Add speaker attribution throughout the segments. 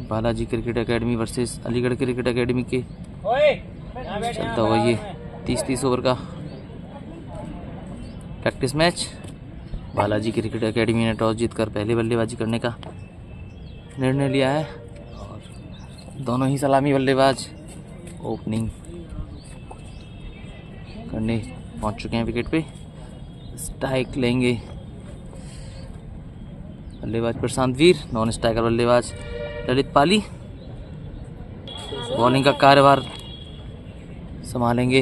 Speaker 1: Balaji cricket academy versus Aligarh cricket academy के चलता हुआ ये 30-30 ओवर का practice match. Balaji cricket academy ने टॉस जीतकर पहले बल्लेबाजी करने का निर्णय लिया है और दोनों ही सलामी बल्लेबाज ओपनिंग करने पहुंच चुके हैं विकेट पे। स्ट्राइक लेंगे बल्लेबाज प्रशांत वीर, नॉन स्ट्राइकर बल्लेबाज ललित पाली। बॉलिंग का कार्यभार संभालेंगे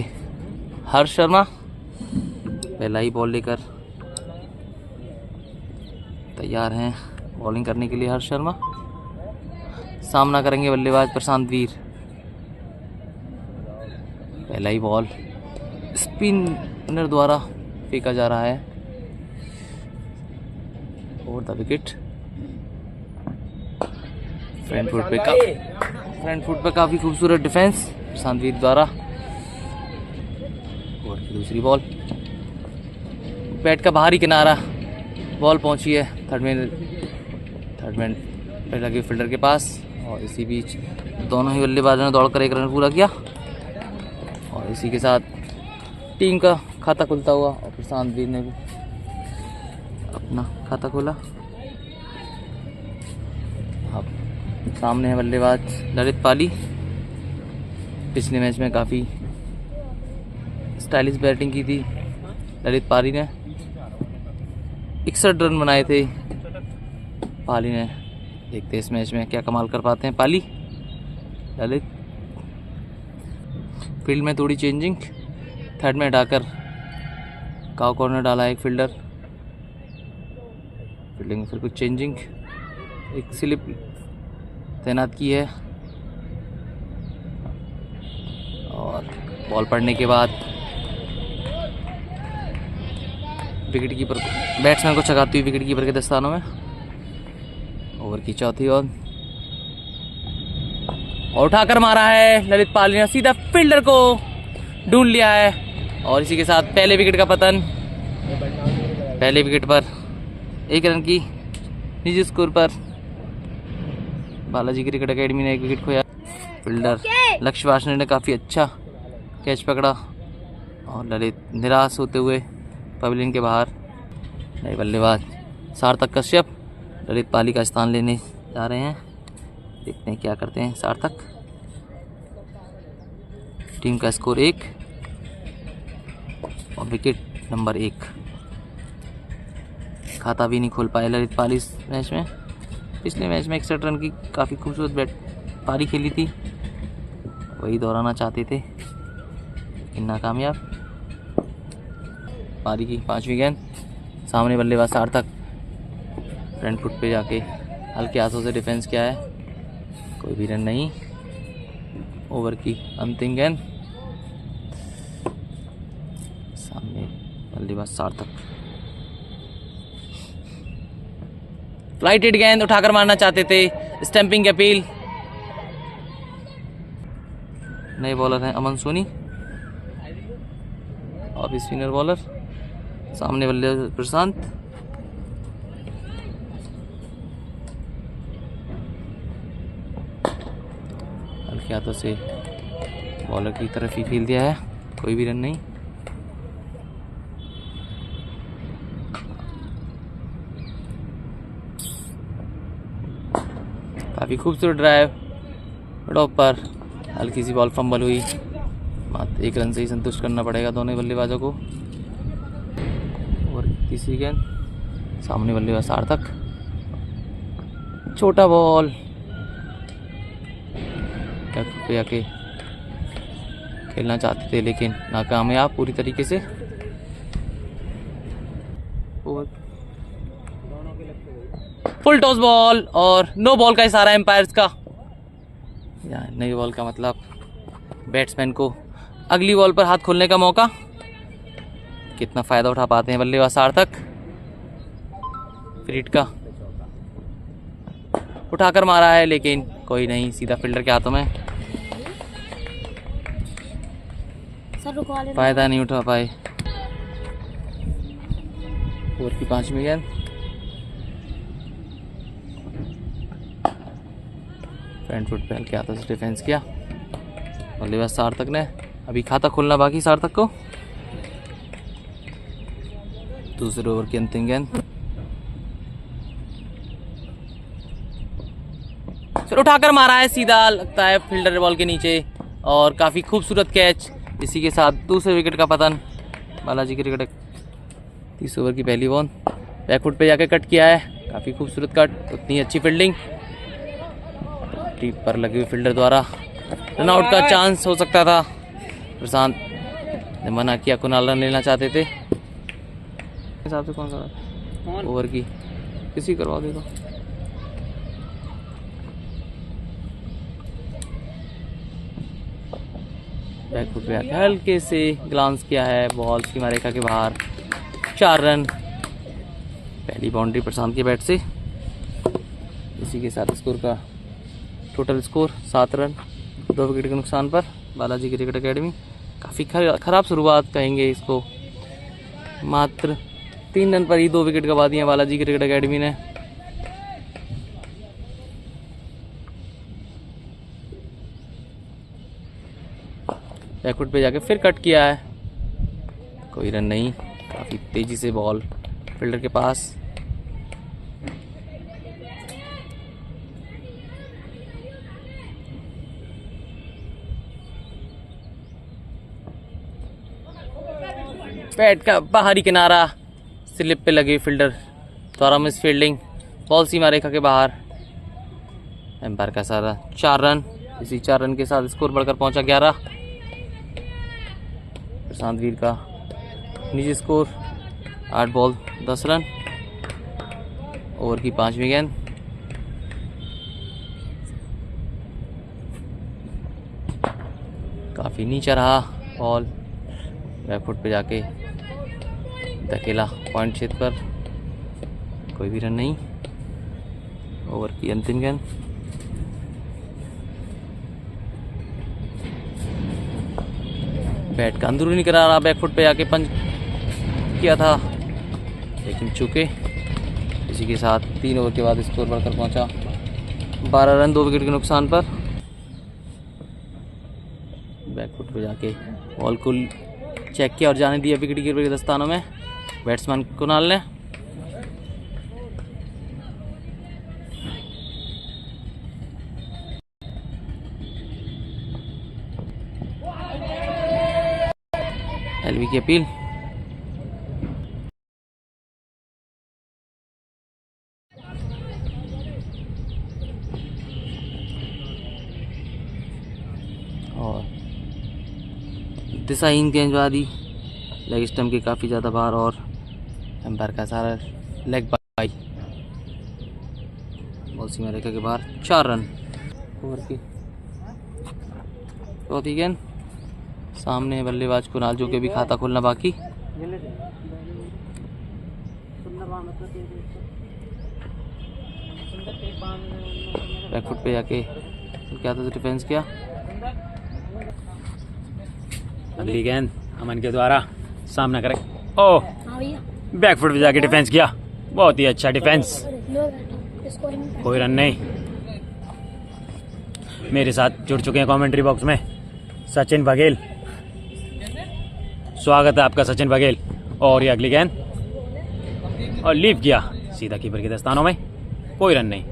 Speaker 1: हर्ष शर्मा। पहला ही बॉल लेकर तैयार हैं बॉलिंग करने के लिए हर्ष शर्मा। सामना करेंगे बल्लेबाज प्रशांत वीर। पहला ही बॉल स्पिनर द्वारा फेंका जा रहा है over the wicket. Front foot पे काफी खूबसूरत डिफेंस प्रशांत वीर द्वारा। ओवर की दूसरी बॉल, बैट का बाहरी किनारा, बॉल पहुंची है थर्ड मैन पे लगे फील्डर के पास और इसी बीच दोनों ही बल्लेबाजों ने दौड़कर एक रन पूरा किया और इसी के साथ टीम का खाता खुलता हुआ और प्रशांत वीर ने भी अपना खाता खोला। अब सामने है बल्लेबाज ललित पाली। पिछले मैच में काफ़ी स्टाइलिश बैटिंग की थी ललित पाली ने, 61 रन बनाए थे पाली ने। देखते हैं इस मैच में क्या कमाल कर पाते हैं पाली। ललित फील्ड में थोड़ी चेंजिंग, थर्ड में हटाकर काउ कॉर्नर डाला एक फील्डर। फील्डिंग में फिर कुछ चेंजिंग, एक स्लिप तैनात की है और बॉल पड़ने के बाद विकेट कीपर बैट्समैन को चकाती हुई विकेट कीपर के दस्तानों में। ओवर की चौथी और उठाकर मारा है ललित पाली ने, सीधा फील्डर को ढूंढ लिया है और इसी के साथ पहले विकेट का पतन। पहले विकेट पर 1 रन की निजी स्कोर पर बालाजी क्रिकेट एकेडमी ने 1 विकेट खोया। फील्डर लक्ष्य वासने ने काफ़ी अच्छा कैच पकड़ा और ललित निराश होते हुए पवेलियन के बाहर। नए बल्लेबाज सार्थक कश्यप ललित पाली का स्थान लेने जा रहे हैं। देखते हैं क्या करते हैं सार्थक। टीम का स्कोर 1 और विकेट नंबर 1। खाता भी नहीं खोल पाए ललित पाली इस मैच में। पिछले मैच में 61 रन की काफ़ी खूबसूरत बैट पारी खेली थी, वही दोहराना चाहते थे लेकिन नाकामयाब। पारी की 5वीं गेंद, सामने बल्लेबाज सार्थक फ्रंट फुट पे जाके हल्के हाथों से डिफेंस किया है, कोई भी रन नहीं। ओवर की अंतिम गेंद, सामने बल्लेबाज सार्थक फ्लाइटेड गेंद उठाकर मारना चाहते थे, स्टंपिंग की अपील। नए बॉलर हैं अमन सोनी और स्पिनर बॉलर, सामने बल्लेबाज प्रशांत। हल्के हाथों से बॉलर की तरफ ही खेल दिया है, कोई भी रन नहीं। काफ़ी खूबसूरत ड्राइव, टॉप पर हल्की सी बॉल फंबल हुई, मात्र 1 रन से ही संतुष्ट करना पड़ेगा दोनों बल्लेबाजों को। और तीसरी गेंद, सामने बल्लेबाज सार्थक, छोटा बॉल पे आके खेलना चाहते थे लेकिन नाकामयाब पूरी तरीके से। फुल टॉस बॉल और नो बॉल का इशारा एम्पायर्स का। नई बॉल का मतलब बैट्समैन को अगली बॉल पर हाथ खोलने का मौका। कितना फ़ायदा उठा पाते हैं बल्लेबाज सार्थक। फ्रीट का उठाकर मारा है लेकिन कोई नहीं, सीधा फील्डर के हाथों में। फ़ायदा नहीं उठा पाए। ओवर की 5वीं गेंद, फ्रंट फुट पे हल्के हाथों से डिफेंस किया बल्लेबाज सार्थक ने। अभी खाता खोलना बाकी सार्थक को। दूसरे ओवर की अंतिम गेंद, फिर उठाकर मारा है, सीधा लगता है फील्डर बॉल के नीचे और काफ़ी खूबसूरत कैच। इसी के साथ दूसरे विकेट का पतन। बालाजी क्रिकेट 30 ओवर की पहली बॉल, बैकफुट पे जाके कट किया है, काफ़ी खूबसूरत कट, उतनी अच्छी फील्डिंग, टीप पर लगी हुई फील्डर द्वारा। रनआउट का चांस हो सकता था, प्रशांत ने मना किया, कुणाल रन लेना चाहते थे। हिसाब से कौन सा ओवर की किसी करवा देगा। बैकफुट पे आके हल्के से ग्लांस किया है, बॉल सीमा रेखा के बाहर, 4 रन। पहली बाउंड्री प्रशांत के बैट से। इसी के साथ स्कोर का टोटल स्कोर 7 रन 2 विकेट के नुकसान पर। बालाजी क्रिकेट एकेडमी काफ़ी खराब शुरुआत कहेंगे इसको, मात्र 3 रन पर ही 2 विकेट गंवा दिए बालाजी क्रिकेट एकेडमी ने। बैकफुट पे जाके फिर कट किया है, कोई रन नहीं। काफ़ी तेज़ी से बॉल फील्डर के पास। बैट का बाहरी किनारा, स्लिप पे लगी फील्डर द्वारा मिस फील्डिंग, बॉल सीमा रेखा के बाहर। एम्पायर का सारा 4 रन। इसी 4 रन के साथ स्कोर बढ़कर पहुंचा 11। प्रशांत वीर का निजी स्कोर 8 बॉल 10 रन। ओवर की 5वीं गेंद, काफ़ी नीचा रहा बॉल, बैकफुट पे जाके धकेला पॉइंट क्षेत्र पर, कोई भी रन नहीं। ओवर की अंतिम गेंद, बैट का अंदरूनी किनारा, बैकफुट पे जाके पंच किया था लेकिन चूके। इसी के साथ 3 ओवर के बाद स्कोर बढ़कर पहुंचा 12 रन 2 विकेट के नुकसान पर। बैकफुट पे जाके बॉल को चेक किया और जाने दिया विकेट कीपर के दस्तानों में बैट्समैन कुणाल ने। एलवी की अपील, और दिशाहीन गेंदबाजी, लेग स्टंप के काफ़ी ज़्यादा बाहर और एम्पायर का सारा लेग बाई, बॉल सीमा रेखा के बाहर, 4 रन। ओवर की 4थी गेंद, सामने बल्लेबाज कुणाल जो कि भी खाता खोलना बाकी। बैकफुट पे जाके क्या था डिफेंस किया।
Speaker 2: अगली गेंद अमन के द्वारा सामना करे, ओह बैकफुट पे जाके डिफेंस किया, बहुत ही अच्छा डिफेंस, कोई रन नहीं। मेरे साथ जुड़ चुके हैं कमेंट्री बॉक्स में सचिन बघेल, स्वागत है आपका सचिन बघेल। और ये अगली गेंद और लीव किया सीधा कीपर के दस्तानों में, कोई रन नहीं।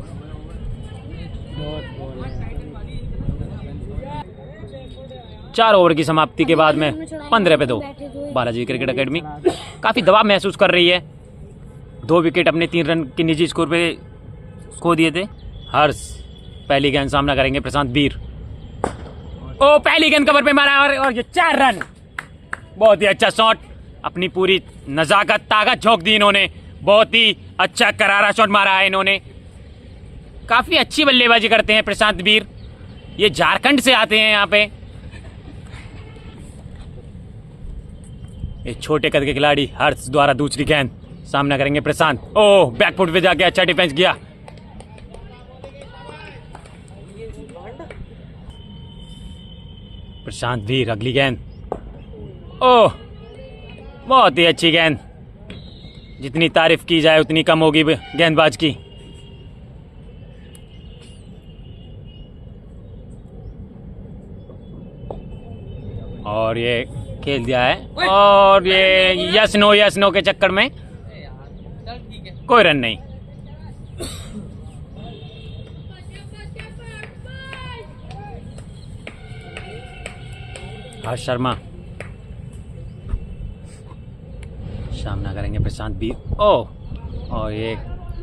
Speaker 2: चार ओवर की समाप्ति के बाद में 15 पे 2 बालाजी क्रिकेट एकेडमी काफी दबाव महसूस कर रही है। 2 विकेट अपने 3 रन के निजी स्कोर पे खो दिए थे। हर्ष पहली गेंद सामना करेंगे प्रशांत वीर, ओ पहली गेंद कवर पे मारा और ये 4 रन, बहुत ही अच्छा शॉट, अपनी पूरी नजाकत ताकत झोंक दी इन्होंने, बहुत ही अच्छा करारा शॉट मारा है इन्होंने। काफी अच्छी बल्लेबाजी करते हैं प्रशांत वीर, ये झारखंड से आते हैं यहाँ पे। ये छोटे कद के खिलाड़ी हर्ष द्वारा दूसरी गेंद सामना करेंगे प्रशांत, ओह बैकफुट पे जाके अच्छा डिफेंस किया। प्रशांत वीर अगली गेंद, ओह बहुत ही अच्छी गेंद, जितनी तारीफ की जाए उतनी कम होगी गेंदबाज की। और ये खेल दिया है और ये यस नो के चक्कर में कोई रन नहीं। हर्ष शर्मा सामना करेंगे प्रशांत भी। और ये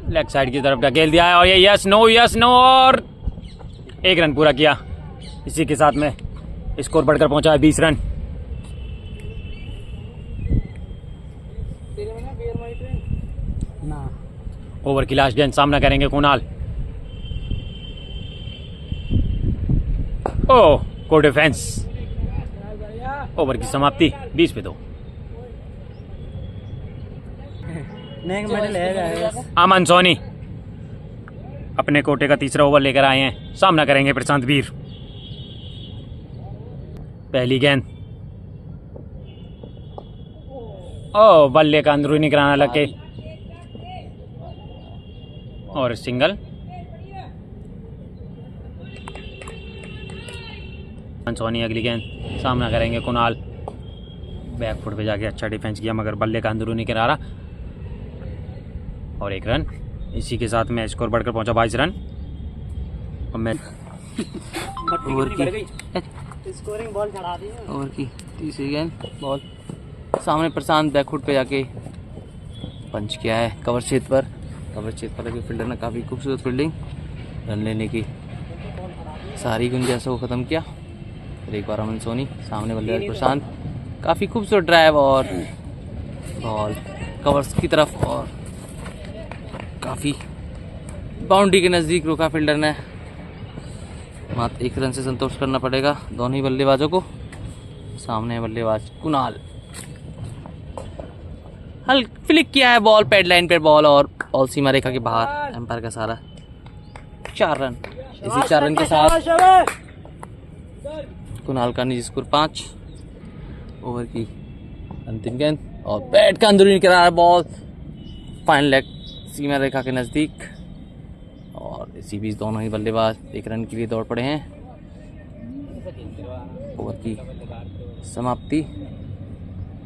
Speaker 2: लेग साइड की तरफ ढकेल दिया है और ये यस नो और 1 रन पूरा किया। इसी के साथ में स्कोर बढ़कर पहुंचा है 20 रन। ओवर की लास्ट गेंद, सामना करेंगे कुणाल। को डिफेंस। ओवर की समाप्ति 20 पे 2। अमन सोनी अपने कोटे का तीसरा ओवर लेकर आए हैं, सामना करेंगे प्रशांत वीर। पहली गेंद बल्ले का अंदरूनी किनारा लगे और सिंगल। सोनी अगली गेंद, सामना करेंगे कुणाल। बैकफुट पे जाके अच्छा डिफेंस किया मगर बल्ले का अंदरूनी किनारा और 1 रन। इसी के साथ में स्कोर बढ़कर पहुंचा 22 रन। और मैं
Speaker 1: ओवर की तीसरी गेंद बॉल, सामने प्रशांत बैकफुट पे जाके पंच किया है कवर क्षेत्र पर। कवर क्षेत्र पर फील्डर ने काफ़ी खूबसूरत फील्डिंग, रन लेने की सारी गुंजाइशों को ख़त्म किया। फिर एक बार अमन सोनी, सामने बल्लेबाज प्रशांत, काफ़ी खूबसूरत ड्राइव और बॉल कवर्स की तरफ और काफ़ी बाउंड्री के नज़दीक रोका फील्डर ने। मात्र 1 रन से संतोष करना पड़ेगा दोनों ही बल्लेबाजों को। सामने बल्लेबाज कुणाल, हल फ्लिक किया है बॉल पैड लाइन पर बॉल और बॉल सीमा रेखा के बाहर। एम्पायर का सारा 4 रन। इसी 4 रन के साथ कुणाल का निजी स्कोर 5। ओवर की अंतिम गेंद और बैट का अंदरूनी किनारा बॉल फाइनल लेग सीमा रेखा के नज़दीक और इसी बीच दोनों ही बल्लेबाज 1 रन के लिए दौड़ पड़े हैं। ओवर की समाप्ति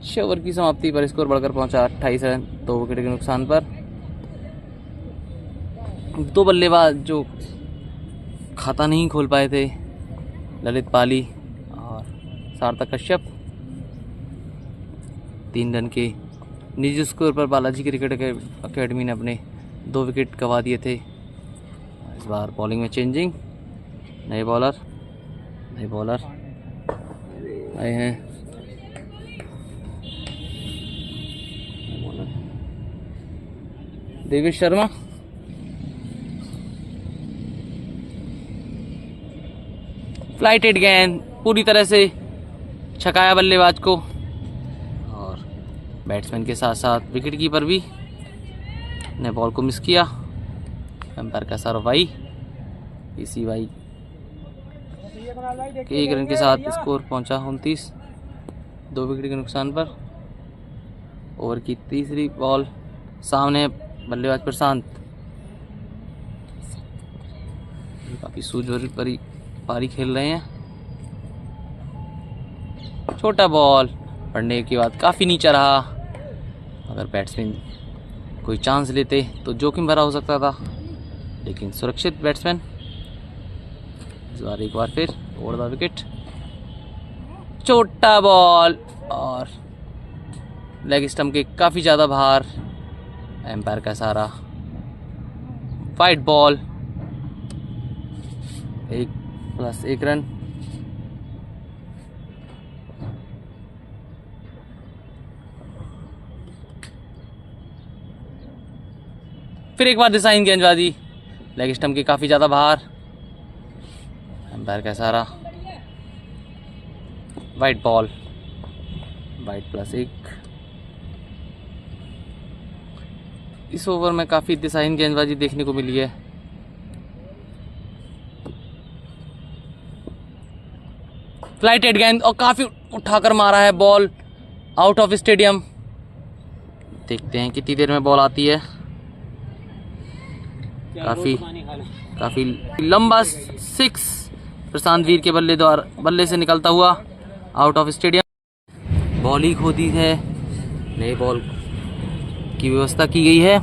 Speaker 1: 6 ओवर की समाप्ति पर स्कोर बढ़कर पहुंचा 28 रन 2 विकेट के नुकसान पर। 2 बल्लेबाज जो खाता नहीं खोल पाए थे, ललित पाली और सार्थक कश्यप। 3 रन के निजी स्कोर पर बालाजी क्रिकेट अकेडमी ने अपने 2 विकेट गंवा दिए थे। इस बार बॉलिंग में चेंजिंग, नए बॉलर आए हैं। देवेश शर्मा, फ्लाइटेड गेंद पूरी तरह से छकाया बल्लेबाज को और बैट्समैन के साथ साथ विकेट कीपर भी ने बॉल को मिस किया। एम्पायर का सारा वाई, इसी वाई के 1 रन के साथ स्कोर पहुंचा 29 2 विकेट के नुकसान पर। ओवर की तीसरी बॉल, सामने बल्लेबाज प्रशांत, काफी सूझबूझ भरी पारी खेल रहे हैं। छोटा बॉल पड़ने के बाद काफ़ी नीचा रहा। अगर बैट्समैन कोई चांस लेते तो जोखिम भरा हो सकता था, लेकिन सुरक्षित बैट्समैन इस बार एक बार फिर ओवर द विकेट। छोटा बॉल और लेग स्टंप के काफ़ी ज़्यादा बाहर। एम्पायर का सारा वाइड बॉल, 1+1 रन। फिर एक बार डिजाइन गेंदबाजी, लेग स्टंप के काफ़ी ज़्यादा बाहर। एम्पायर का सारा वाइड बॉल, वाइड +1। इस ओवर में काफ़ी डिजाइन गेंदबाजी देखने को मिली है। फ्लाइटेड गेंद और काफ़ी उठाकर मारा है बॉल आउट ऑफ स्टेडियम। देखते हैं कितनी देर में बॉल आती है। काफ़ी लंबा 6 प्रशांत वीर के बल्ले से निकलता हुआ आउट ऑफ स्टेडियम। बॉल ही खो दी है। नए बॉल की व्यवस्था की गई है।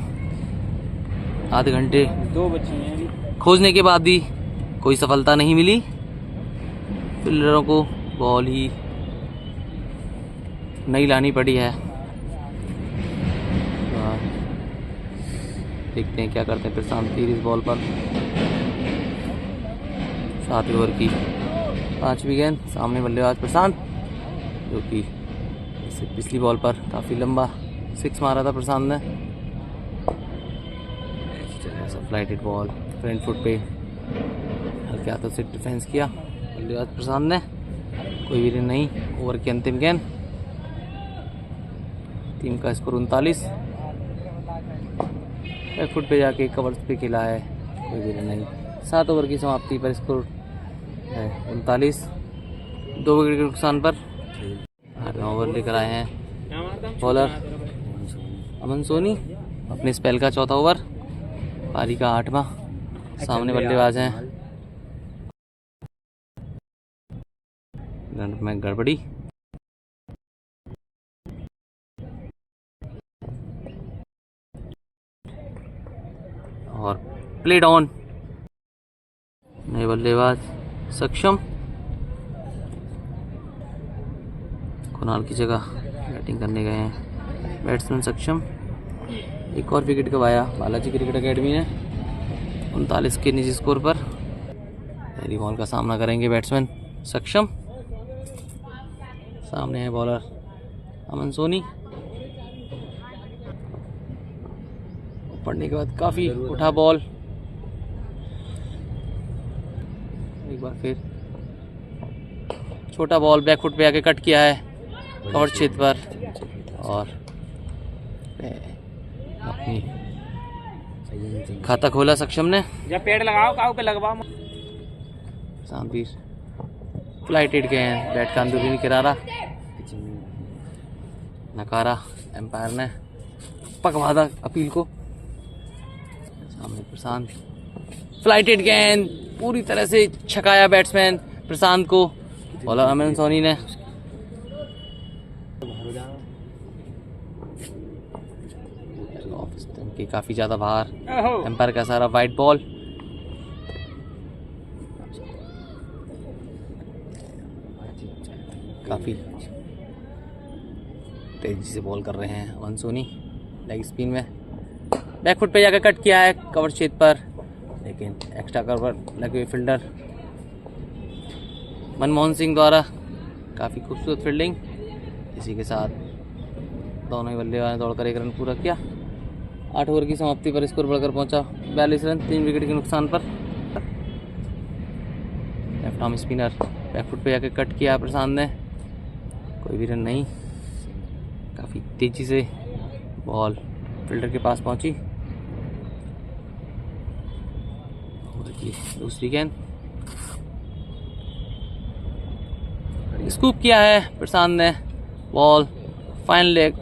Speaker 1: आधे घंटे
Speaker 2: 2 बच्चे हैं अभी।
Speaker 1: खोजने के बाद भी कोई सफलता नहीं मिली। फील्डरों को बॉल ही नई लानी पड़ी है। देखते हैं क्या करते हैं प्रशांत तीर इस बॉल पर। 7 ओवर की 5वीं गेंद। सामने बल्लेबाज प्रशांत, जो कि इससे पिछली बॉल पर काफ़ी लंबा 6 मारा था प्रशांत ने। फ्लाइटेड बॉल फ्रंट फुट पे हल्के हाथों से डिफेंस किया बल्लेबाज प्रशांत ने। कोई भी रन नहीं। ओवर की अंतिम गेंद। टीम का स्कोर 39। बैक फुट पे जाके कवर्स पे खेला है, कोई भी रन नहीं। 7 ओवर की समाप्ति पर स्कोर है 39। 2 विकेट के नुकसान पर 8वां ओवर लेकर आए हैं बॉलर अमन सोनी। अपने स्पेल का 4था ओवर, पारी का 8वां। सामने बल्लेबाज हैं रन में गड़बड़ी। और प्लेड ऑन। नए बल्लेबाज सक्षम, कुणाल की जगह बैटिंग करने गए हैं बैट्समैन सक्षम। एक और विकेट गवाया बालाजी क्रिकेट एकेडमी ने 39 के निजी स्कोर पर। पहली बॉल का सामना करेंगे बैट्समैन सक्षम। सामने है बॉलर अमन सोनी। पढ़ने के बाद काफ़ी उठा बॉल। एक बार फिर छोटा बॉल बैक फुट पे आके कट किया है कवर क्षेत्र पर। और अपनी खाता खोला सक्षम ने।
Speaker 2: जब पेड़ लगाओ काऊ पे लगवाओ।
Speaker 1: शांति फ्लाइटेड गए हैं। बैट का अंदरूनी किनारा नकारा एम्पायर ने। पकवा दा अपील को। सामने प्रशांत, फ्लाइटेड गेंद पूरी तरह से छकाया बैट्समैन प्रशांत को। बॉलर अमन सोनी ने। की काफी ज्यादा बाहर, एम्पायर का सारा वाइट बॉल। काफी तेजी से बॉल कर रहे हैं अमन सोनी। लेग स्पिन में बैक फुट पे जाकर कट किया है कवर क्षेत्र पर, लेकिन एक्स्ट्रा कवर लगे हुए फील्डर मनमोहन सिंह द्वारा काफ़ी खूबसूरत फील्डिंग। इसी के साथ दोनों ही बल्लेबाज दौड़कर 1 रन पूरा किया। 8 ओवर की समाप्ति पर स्कोर बढ़कर पहुंचा 42 रन 3 विकेट के नुकसान पर। Left arm spinner back foot पे जाकर कट किया प्रशांत ने, कोई भी रन नहीं। काफ़ी तेजी से बॉल फील्डर के पास पहुंची। दूसरी गेंद स्कूप किया है प्रशांत ने। बॉल फाइन लेग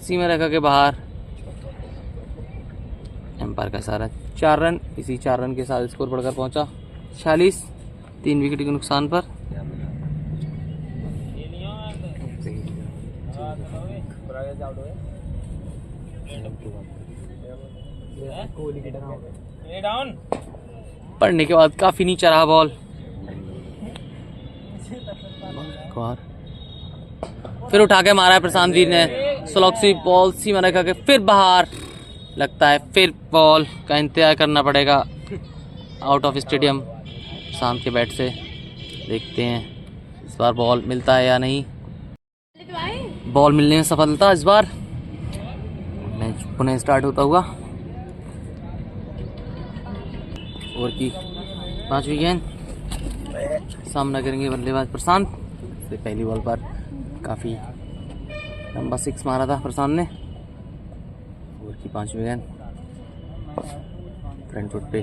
Speaker 1: सीमा रेखा के बाहर। एम्पायर का सारा 4 रन। इसी 4 रन के साथ स्कोर बढ़कर पहुंचा 46 3 विकेट के नुकसान पर। पढ़ने के बाद काफी नीचे रहा बॉल। फिर उठा के मारा है प्रशांत वीर ने। स्लॉक्सी बॉल सीमा रेखा के फिर बाहर। लगता है फिर बॉल का इंतजार करना पड़ेगा आउट ऑफ स्टेडियम प्रशांत के बैट से। देखते हैं इस बार बॉल मिलता है या नहीं। बॉल मिलने में सफलता इस बार। मैच पुनः स्टार्ट होता हुआ। ओवर की 5वीं गेंद। सामना करेंगे बल्लेबाज प्रशांत। से पहली बॉल पर काफ़ी लंबा 6 मारा था प्रशांत ने। ओवर की 5वीं गेंद। फ्रंट फुट पे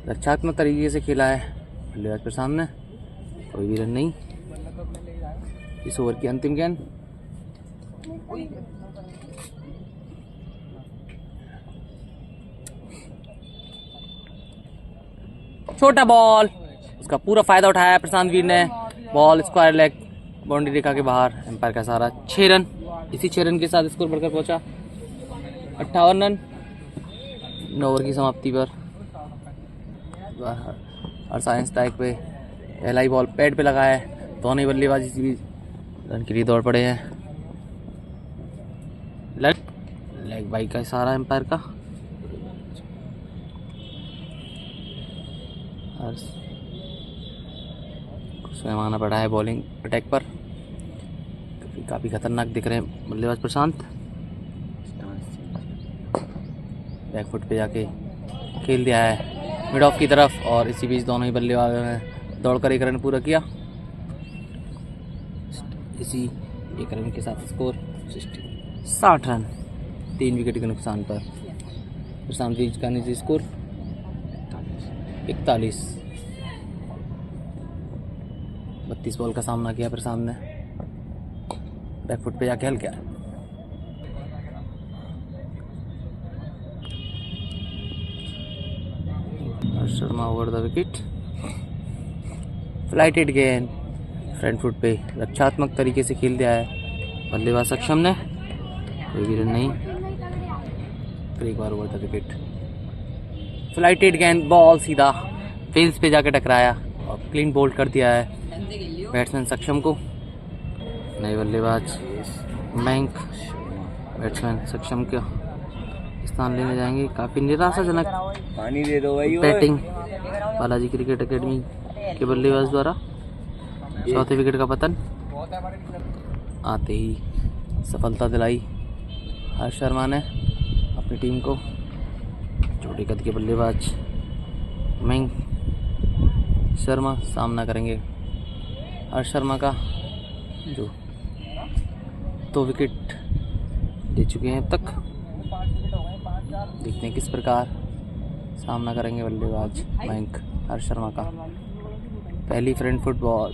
Speaker 1: रक्षात्मक तरीके से खेला है बल्लेबाज प्रशांत ने, कोई भी रन नहीं। इस ओवर की अंतिम गेंद। छोटा बॉल, उसका पूरा फायदा उठाया प्रशांत वीर ने। बॉल स्क्वायर लेग बाउंड्री रेखा के बाहर, एम्पायर का सहारा 6 रन। इसी 6 रन के साथ स्कोर बढ़कर पहुंचा 58 रन। 9 ओवर की समाप्ति पर और साइंस टाइक पे पहला ही बॉल पैड पे लगा है। दोनों ही बल्लेबाज इसी भी रन के लिए दौड़ पड़े हैं। लेग बाई का इशारा एम्पायर का। और स्वयं आना पड़ा है बॉलिंग अटैक पर। काफ़ी खतरनाक दिख रहे हैं बल्लेबाज प्रशांत। बैकफुट पे जाके खेल दिया है मिड ऑफ की तरफ और इसी बीच दोनों ही बल्लेबाजों ने दौड़कर 1 रन पूरा किया। इसी 1 रन के साथ स्कोर 60 रन। 3 विकेट के नुकसान पर प्रशांत बीच का निजी स्कोर 41। 32 बॉल का सामना किया प्रशांत ने। बैकफुट पे जाके हल किया। Sharma over the wicket. Flighted गेंद फ्रंट फुट पे रक्षात्मक तरीके से खेल दिया है बल्लेबाज सक्षम ने। कोई भी रन नहीं। फिर एक बार ओवर द विकेट। फ्लाइटेड गेंद, बॉल सीधा फेंस पे जाके टकराया और क्लीन बोल्ड कर दिया है बैट्समैन सक्षम को। नए बल्लेबाज मयंक बैट्समैन सक्षम का स्थान लेने जाएंगे। काफ़ी निराशाजनक
Speaker 3: पानी दे दो भाई।
Speaker 1: बैटिंग बालाजी क्रिकेट एकेडमी के बल्लेबाज द्वारा। चौथे विकेट का पतन आते ही सफलता दिलाई हर्ष शर्मा ने अपनी टीम को। छोटे कद के बल्लेबाज मयंक शर्मा सामना करेंगे हर्ष शर्मा का, जो 2 विकेट ले चुके हैं अब तक। देखते हैं किस प्रकार सामना करेंगे बल्लेबाज मयंक हर्ष शर्मा का। पहली फ्रंट फुट बॉल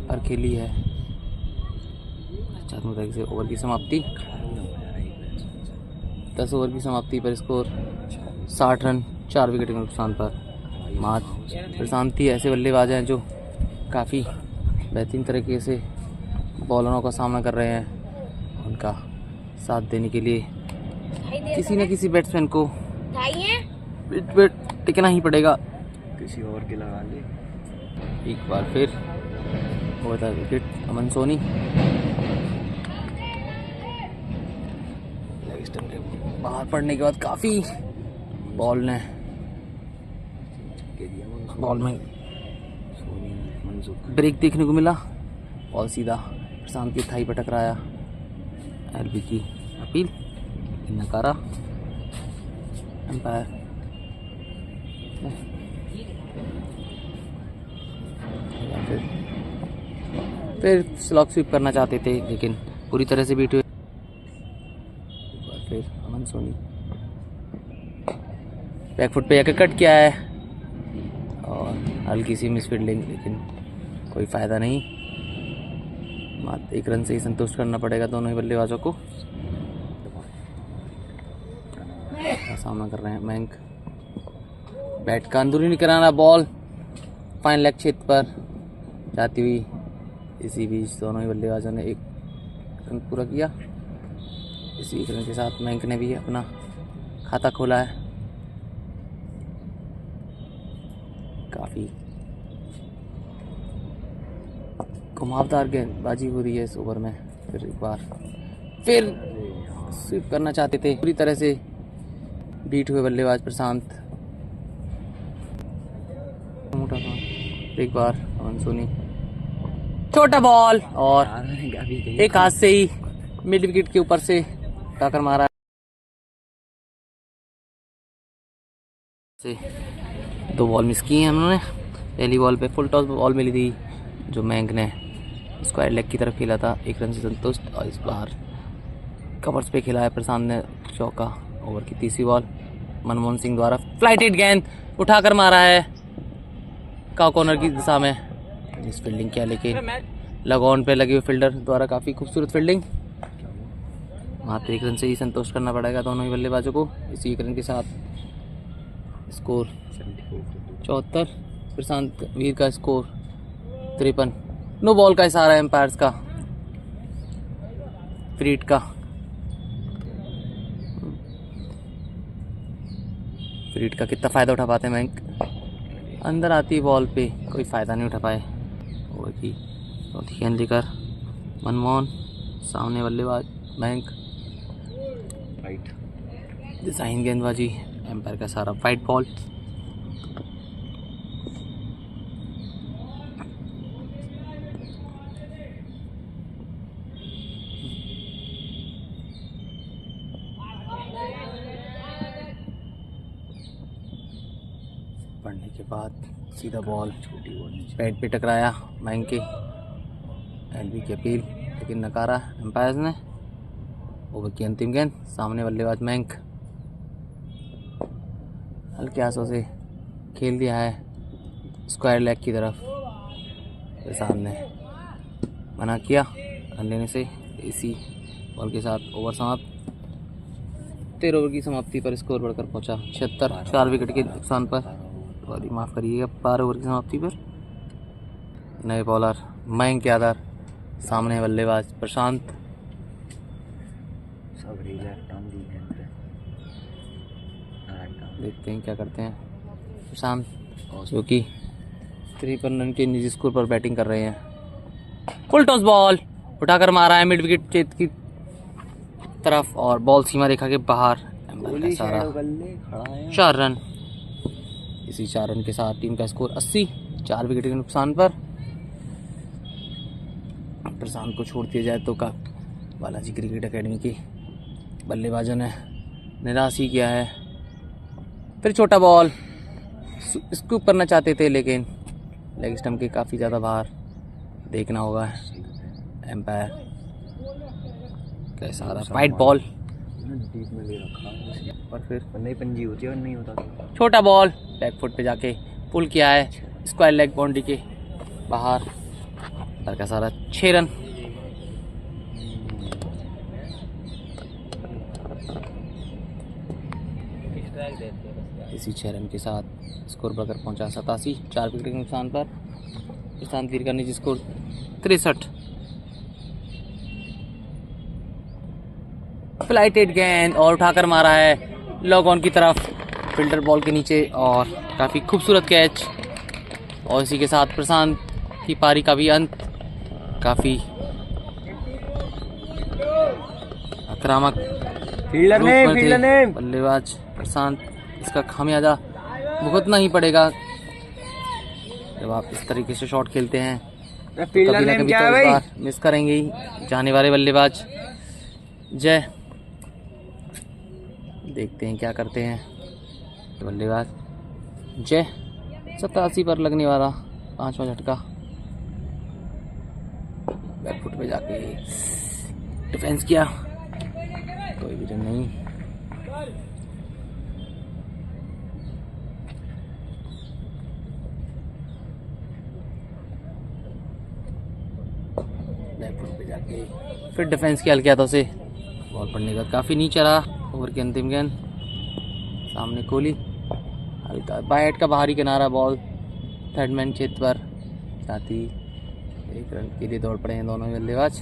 Speaker 1: पर खेली है। अच्छा तरीके से ओवर की समाप्ति। 10 ओवर की समाप्ति पर स्कोर 60 रन 4 विकेट के नुकसान पर। मात प्रशांति ऐसे बल्लेबाज हैं जो काफ़ी बेहतरीन तरीके से बॉलरों का सामना कर रहे हैं। उनका साथ देने के लिए किसी न किसी बैट्समैन को टिकना ही पड़ेगा।
Speaker 3: किसी और के लगा ले।
Speaker 1: एक बार फिर होता है विकेट अमन सोनी। लेग स्टंप के बाहर पड़ने के बाद काफ़ी बॉल में ब्रेक देखने को मिला। बॉल सीधा प्रशांत की थाई पर टकराया। एलबी की अपील नकारा एम्पायर। फिर स्लॉग स्वीप करना चाहते थे लेकिन पूरी तरह से बीट हुए। फिर अमन सोनी बैकफुट पे जाकर कट किया है और हल्की सी मिस फील्डिंग, लेकिन कोई फ़ायदा नहीं। मात्र 1 रन से ही संतुष्ट करना पड़ेगा दोनों ही बल्लेबाजों को। सामना कर रहे हैं मयंक। बैट का अंदरूनी किनारा, बॉल फाइन लेग क्षेत्र पर जाती हुई। इसी बीच दोनों ही बल्लेबाजों ने 1 रन पूरा किया। इसी 1 रन के साथ मयंक ने भी अपना खाता खोला है। काफ़ी घुमावदार गेंदबाजी हो रही है इस ओवर में। फिर एक बार फिर स्वीप करना चाहते थे, पूरी तरह से बीट हुए बल्लेबाज प्रशांत। मोटा एक बार अमन सोनी, छोटा बॉल और एक हाथ से ही मिड विकेट के ऊपर से उठाकर मारा। से 2 बॉल मिस की हैं उन्होंने। पहली बॉल पे फुल टॉस बॉल मिली थी जो मयंक ने स्क्वायर लेग की तरफ खेला था। 1 रन से संतुष्ट। और इस बार कवर्स पे खेला है प्रशांत ने चौका। ओवर की तीसरी बॉल मनमोहन सिंह द्वारा फ्लाइटेड गेंद उठाकर मारा है का कॉर्नर की दिशा में। इस फील्डिंग किया लेकिन लगॉन पे लगे हुए फील्डर द्वारा काफ़ी खूबसूरत फील्डिंग। मात्र 1 रन से ही संतुष्ट करना पड़ेगा दोनों ही बल्लेबाजों को। इसी 1 रन के साथ स्कोर 74। प्रशांत वीर का स्कोर 53। नो बॉल का इशारा है एम्पायर्स का, फ्री हिट का। फ्री हिट का कितना फ़ायदा उठा पाते हैं मयंक? अंदर आती है बॉल पे, कोई फ़ायदा नहीं उठा पाए। ओवर की चौथी गेंद लेकर मनमोहन, सामने बल्लेबाज मयंक।
Speaker 3: राइट।
Speaker 1: डिजाइन गेंदबाजी, एम्पायर का सारा वाइट बॉल। पढ़ने के बाद सीधा बॉल
Speaker 3: छोटी बॉल नीचे।
Speaker 1: पैड पे टकराया मयंक के। एलबी की अपील लेकिन नकारा एम्पायर्स ने। ओवर की अंतिम गेंद, सामने बल्लेबाज मयंक। हल्के हाथों से खेल दिया है स्क्वायर लेग की तरफ। प्रशांत ने मना किया रन लेने से। इसी बॉल के साथ ओवर समाप्त। 13 ओवर की समाप्ति पर स्कोर बढ़कर पहुंचा 76, 4 विकेट के नुकसान पर। सॉरी माफ़ करिएगा, 12 ओवर की समाप्ति पर। नए बॉलर मयंक यादव, सामने बल्लेबाज प्रशांत।
Speaker 3: सब लेफ्ट आर्म दी है पे। Right arm.
Speaker 1: देखते हैं क्या करते हैं प्रशांत, जो कि 53 रन के निजी स्कोर पर बैटिंग कर रहे हैं। फुल टॉस बॉल उठाकर मारा है मिड विकेट चेत की तरफ और बॉल सीमा रेखा के बाहर।
Speaker 3: गोली
Speaker 1: सारा
Speaker 3: शैडो बल्ले खड़ा है।
Speaker 1: 4 रन। इसी 4 रन के साथ टीम का स्कोर 80, 4 विकेट के नुकसान पर। प्रशांत को छोड़ दिया जाए तो का बालाजी क्रिकेट एकेडमी के बल्लेबाजों ने निराश ही किया है। फिर छोटा बॉल स्कूप करना चाहते थे लेकिन लेग स्टंप के काफ़ी ज़्यादा बाहर। देखना होगा एम्पायर कैसा रहा। वाइट बॉल
Speaker 3: डीप में ले रखा है
Speaker 1: और फिर
Speaker 3: नहीं पंजी होती है और नहीं होता तो।
Speaker 1: छोटा बॉल बैक फुट पे जाके पुल किया है स्क्वायर लेग बाउंड्री के बाहर। पर का सारा 6 रन। इसी 6 रन के साथ स्कोर बढ़कर पहुंचा 87, 4 विकेट के नुकसान पर। प्रशांत वीर का निजी स्कोर 63। फ्लाइटेड गेंद और उठाकर मारा है लॉग ऑन की तरफ फिल्टर बॉल के नीचे और काफ़ी खूबसूरत कैच। और इसी के साथ प्रशांत की पारी का भी अंत। काफ़ी आक्रामक
Speaker 3: फील्डर ने
Speaker 1: रूप में थे
Speaker 3: फील्डर ने
Speaker 1: बल्लेबाज प्रशांत। इसका खामियाजा भुगतना ही पड़ेगा जब आप इस तरीके से शॉट खेलते हैं।
Speaker 3: फील्डर
Speaker 1: कभी ना
Speaker 3: ने
Speaker 1: कभी
Speaker 3: क्या
Speaker 1: तो
Speaker 3: है
Speaker 1: इस
Speaker 3: भाई?
Speaker 1: बार मिस करेंगे ही जाने वाले बल्लेबाज जय। देखते हैं क्या करते हैं बल्लेबाज जय। 87 पर लगने वाला 5वां झटका। बैक फुट पे जाके डिफेंस किया, कोई भी रन नहीं। बैक फुट पे जाके फिर डिफेंस किया हल्के हाथों से। बॉल पड़ने का काफ़ी नीचे रहा। ओवर की अंतिम गेंद, सामने कोहली हल्का बैट का बाहरी किनारा बॉल थर्ड मैन क्षेत्र पर। साथ ही 1 रन के लिए दौड़ पड़े हैं दोनों ही बल्लेबाज।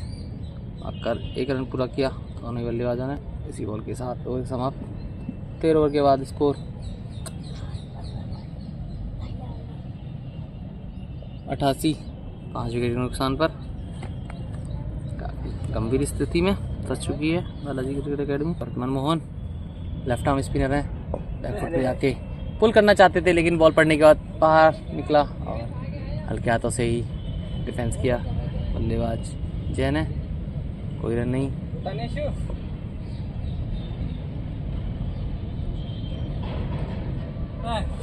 Speaker 1: आकर 1 रन पूरा किया दोनों ही बल्लेबाजों ने। इसी बॉल के साथ ओवर समाप्त। 13 ओवर के बाद स्कोर 88, 5 विकेट के नुकसान पर। काफ़ी गंभीर स्थिति में फंस चुकी है Balaji cricket academy. Manmohan left arm spinner है, बैक फुट पे जाके पुल करना चाहते थे लेकिन बॉल पड़ने के बाद बाहर निकला और हल्के हाथों से ही डिफेंस किया बल्लेबाज जय ने। कोई रन नहीं।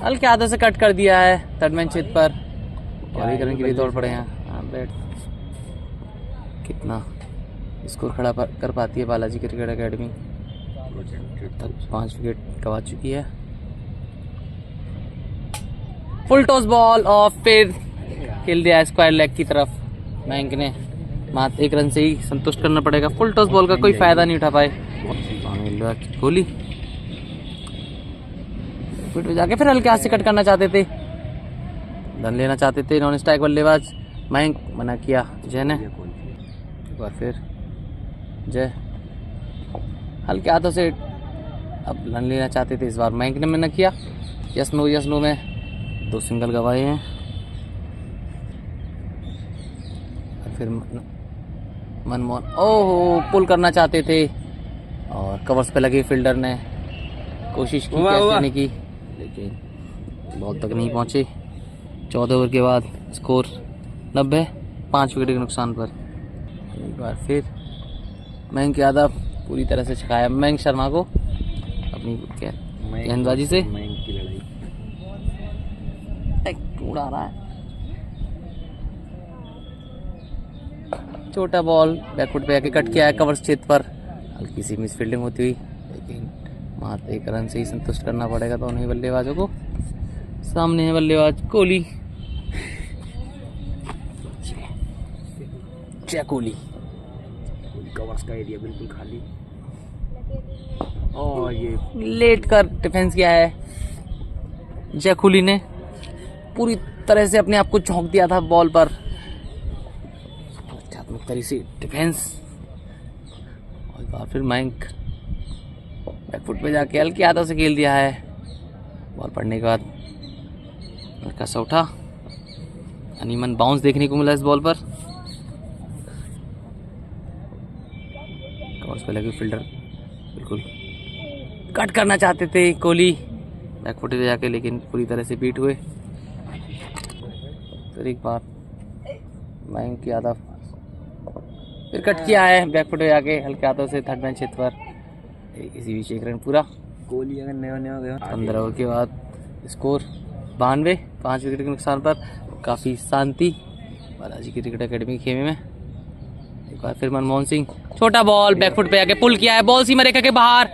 Speaker 1: हल्के हाथों से कट कर दिया है थर्ड मैन क्षेत्र पर और 1 रन के लिए दौड़ पड़े हैं। बैट कितना स्कोर खड़ा कर पाती है बालाजी क्रिकेट एकेडमी। तक 5 विकेट गंवा चुकी है। फुल टॉस बॉल और फिर खेल दिया स्क्वायर लेग की तरफ। मयंक ने मात्र 1 रन से ही संतुष्ट करना पड़ेगा। फुल टॉस बॉल का कोई फायदा नहीं उठा पाए कोहली। फिर जाके फिर हल्के हाथ से कट करना चाहते थे, रन लेना चाहते थे नॉन स्ट्राइक बल्लेबाज मयंक मना किया जय ने।
Speaker 3: ये कौन सी?
Speaker 1: एक बार फिर जय हल्के हाथों से अब रन लेना चाहते थे, इस बार मयंक ने मना किया। यस नो में 2 सिंगल गवाए हैं। और फिर मनमोहन ओहो पुल करना चाहते थे और कवर्स पे लगे फील्डर ने कोशिश की कैच करने की, लेकिन बॉल तक नहीं पहुंचे। 14 ओवर के बाद स्कोर 90, 5 विकेट के नुकसान पर। एक बार फिर मयंक यादव पूरी तरह से छकाया मयंक शर्मा को अपनी गेंदबाजी से।
Speaker 3: मयंक की लड़ाई
Speaker 1: उड़ा रहा है, छोटा बॉल बैकफुट पे आके कट किया है कवर क्षेत्र पर, हल्की सी मिस फील्डिंग होती हुई, लेकिन मात्र 1 रन से ही संतुष्ट करना पड़ेगा दोनों ही बल्लेबाजों को। सामने है बल्लेबाज कोहली, जय कोहली।
Speaker 3: कवर्स का एरिया बिल्कुल खाली और ये
Speaker 1: लेट कर डिफेंस किया है जय कोहली ने, पूरी तरह से अपने आप को झोंक दिया था बॉल पर। आध्यात्मिक तरीके से डिफेंस और एक बार फिर मयंक बैकफुट पे जाके हल्की हाथों से खेल दिया है। बॉल पड़ने के बाद हल्का सा उठा, अनीमन बाउंस देखने को मिला इस बॉल पर। कवर्स पे लगे फील्डर बिल्कुल कट करना चाहते थे कोहली बैकफुट पे जाके, लेकिन पूरी तरह से बीट हुए। फिर एक बार मयंक यादव फिर कट किया है बैकफुट पे जाके हल्के हाथों से थर्ड मैन क्षेत्र पर। इसी बीच 1 रन पूरा।
Speaker 3: कोहली अगर नया गया
Speaker 1: 15 ओवर के बाद स्कोर 92, 5 विकेट के नुकसान पर। काफ़ी शांति बालाजी क्रिकेट एकेडमी खेमे में। एक बार फिर मनमोहन सिंह, छोटा बॉल बैकफुट पे आके पुल किया है, बॉल सीमा रेखा के बाहर,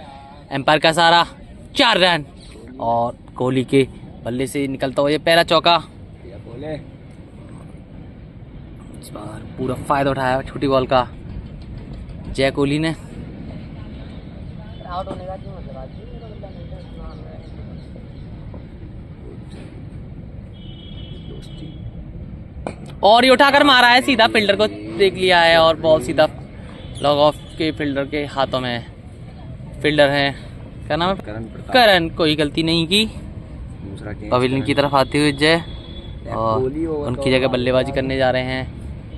Speaker 1: एम्पायर का सारा 4 रन और कोहली के बल्ले से निकलता हुआ ये पहला चौका।
Speaker 3: बोले
Speaker 1: इस बार पूरा फायदा उठाया छोटी बॉल का जय कोहली ने। और ये उठाकर मारा है, सीधा फील्डर को देख लिया है और बॉल सीधा लॉग ऑफ के फील्डर के हाथों में। फील्डर हैं क्या नाम है, करण। कोई गलती नहीं की।
Speaker 3: दूसरा
Speaker 1: पवेलियन की तरफ आते हुए जय और उनकी जगह बल्लेबाजी करने जा रहे हैं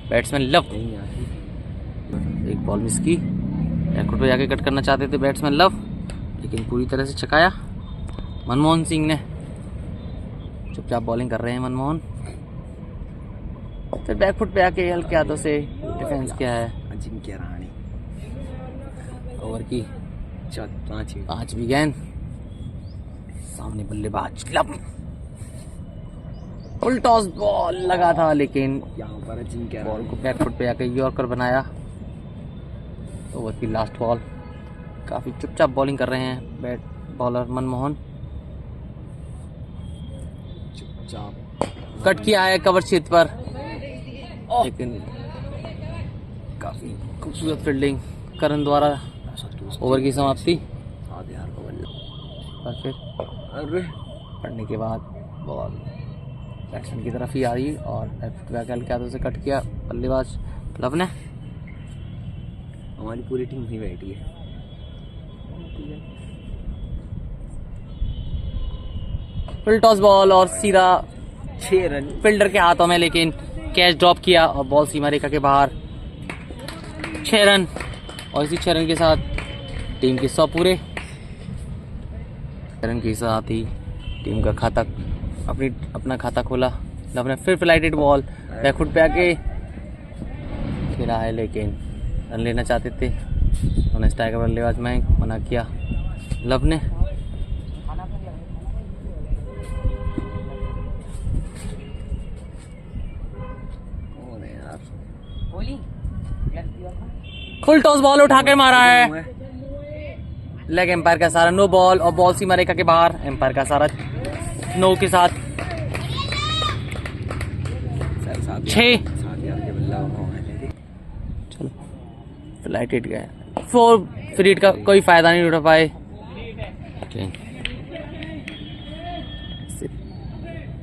Speaker 1: बैट्समैन लव। एक बॉल मिस की, बैकफुट पे जाके कट करना चाहते थे बैट्समैन लव, लेकिन पूरी तरह से छकाया मनमोहन सिंह ने। चुपचाप बॉलिंग कर रहे हैं मनमोहन। फिर बैकफुट पे आके हल्के हाथों से डिफेंस किया है।
Speaker 3: अजिंक्य रहाणे
Speaker 1: ओवर की 5वीं गेंद, सामने बल्लेबाज क्लब फुल टॉस बॉल लगा था, लेकिन
Speaker 3: यहाँ पर अजिंक्य
Speaker 1: बॉल को बैकफुट पे आके यॉर्कर बनाया। ओवर की लास्ट बॉल। काफ़ी चुपचाप बॉलिंग कर रहे हैं बैट बॉलर मनमोहन।
Speaker 3: चुपचाप
Speaker 1: कट किया है कवर क्षेत्र पर, लेकिन काफ़ी खूबसूरत फील्डिंग करण द्वारा। ओवर की समाप्ति। और फिर
Speaker 3: अरे
Speaker 1: पढ़ने के बाद बॉल बैट्समैन की तरफ ही आई और बैकफुट हल्के हाथों से कट किया बल्लेबाज लव ने।
Speaker 3: हमारी पूरी टीम ही बैठी है।
Speaker 1: फुल टॉस बॉल और सीधा
Speaker 3: 6 रन
Speaker 1: फील्डर के हाथों में, लेकिन कैच ड्रॉप किया और बॉल सीमा रेखा के बाहर। 6 रन और इसी 6 रन के साथ टीम के 100 पूरे। 6 रन के साथ ही टीम का खाता अपना खाता खोला। लव ने फिर फ्लाइटेड बॉल बैकफुट पे आके खेला है, लेकिन रन लेना चाहते थे उन्होंने स्ट्राइकर बल्लेबाज में मना किया लव ने। फुल टॉस बॉल उठाकर मारा है, लेग एम्पायर का सारा नो बॉल और बॉल सीमा रेखा के बाहर। एम्पायर का सारा नो के साथ 6। चलो फ्लाइटेड गए 4 फ्रीड का कोई फायदा नहीं उठा पाए।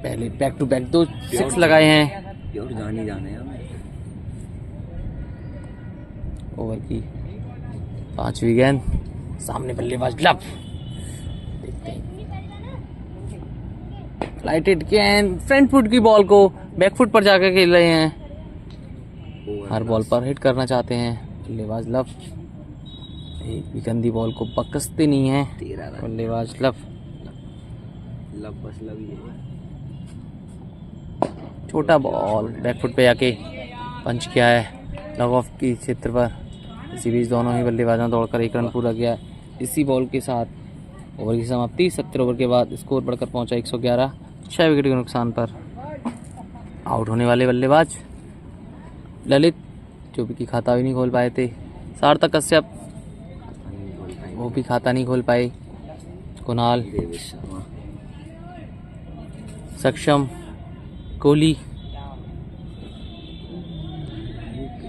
Speaker 1: पहले बैक टू बैक 2 6 लगाए हैं।
Speaker 3: और जाने हैं हमें।
Speaker 1: ओवर की 5वीं गेंद, सामने बल्लेबाज लब, देखते हैं फ्लाइटेड गेंद, फ्रंट फुट की बॉल को बैक फुट पर जाकर खेल रहे हैं, हर बॉल पर हिट करना चाहते हैं बल्लेबाज लब, एक भी गंदी बॉल को बकसते नहीं है
Speaker 3: 13 रन।
Speaker 1: बल्लेबाज लब।
Speaker 3: लब बस लब ही है।
Speaker 1: छोटा बॉल बैक फुट पे जाके पंच किया है लॉग ऑफ की क्षेत्र पर, इसी बीच दोनों ही बल्लेबाजों दौड़कर 1 रन पूरा किया। इसी बॉल के साथ ओवर की समाप्ति। 70 ओवर के बाद स्कोर बढ़कर पहुंचा 111, 6 विकेट के नुकसान पर। आउट होने वाले बल्लेबाज ललित, जो भी खाता भी नहीं खोल पाए थे। सार्थक कश्यप, वो भी खाता नहीं खोल पाए। कुणाल,
Speaker 3: देवेश शर्मा,
Speaker 1: सक्षम, कोहली,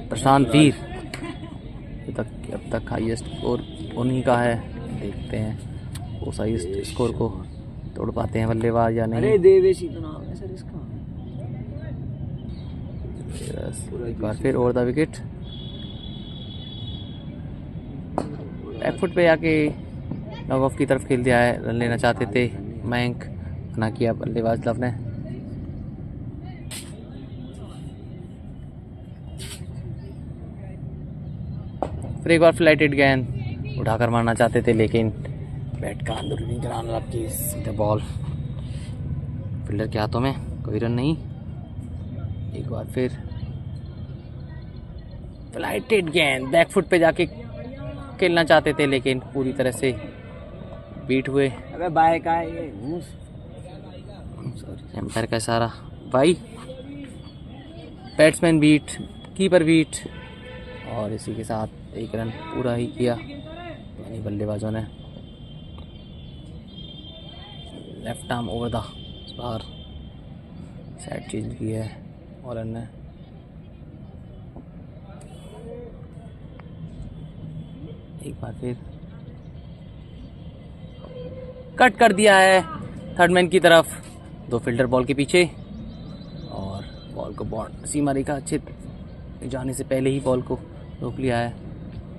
Speaker 1: प्रशांत वीर, अब तक हाईएस्ट स्कोर उन्हीं का है। देखते हैं उस हाईएस्ट स्कोर को तोड़ पाते हैं बल्लेबाज या नहीं।
Speaker 3: अरे देवेश ही तो नाम है सर इसका।
Speaker 1: एक बार फिर over the wicket, back foot पे आके लॉग ऑफ की तरफ खेल दिया है। रन लेना चाहते थे मयंक, ना किया बल्लेबाज लब ने। फिर एक बार फ्लाइटेड गेंद उठाकर मारना चाहते थे, लेकिन बैट का अंदरूनी किनारा लब की सीधे बॉल फील्डर के हाथों में, कोई रन नहीं। एक बार फिर फ्लाइटेड गेंद बैक फुट पे जाके खेलना चाहते थे, लेकिन पूरी तरह से बीट हुए।
Speaker 3: अबे बाय का है ये घूस।
Speaker 1: सॉरी, एम्पायर का इशारा bye. Batsman beat, keeper beat, और इसी के साथ 1 रन पूरा ही किया यानी बल्लेबाजों ने। लेफ्ट आर्म ओवर द बाहर साइड चेंज की है और रन ने। एक बार फिर कट कर दिया है थर्ड मैन की तरफ, 2 फील्डर बॉल के पीछे, और बॉल को बॉन्ड सीमा रेखा क्षेत्र जाने से पहले ही बॉल को रोक लिया है।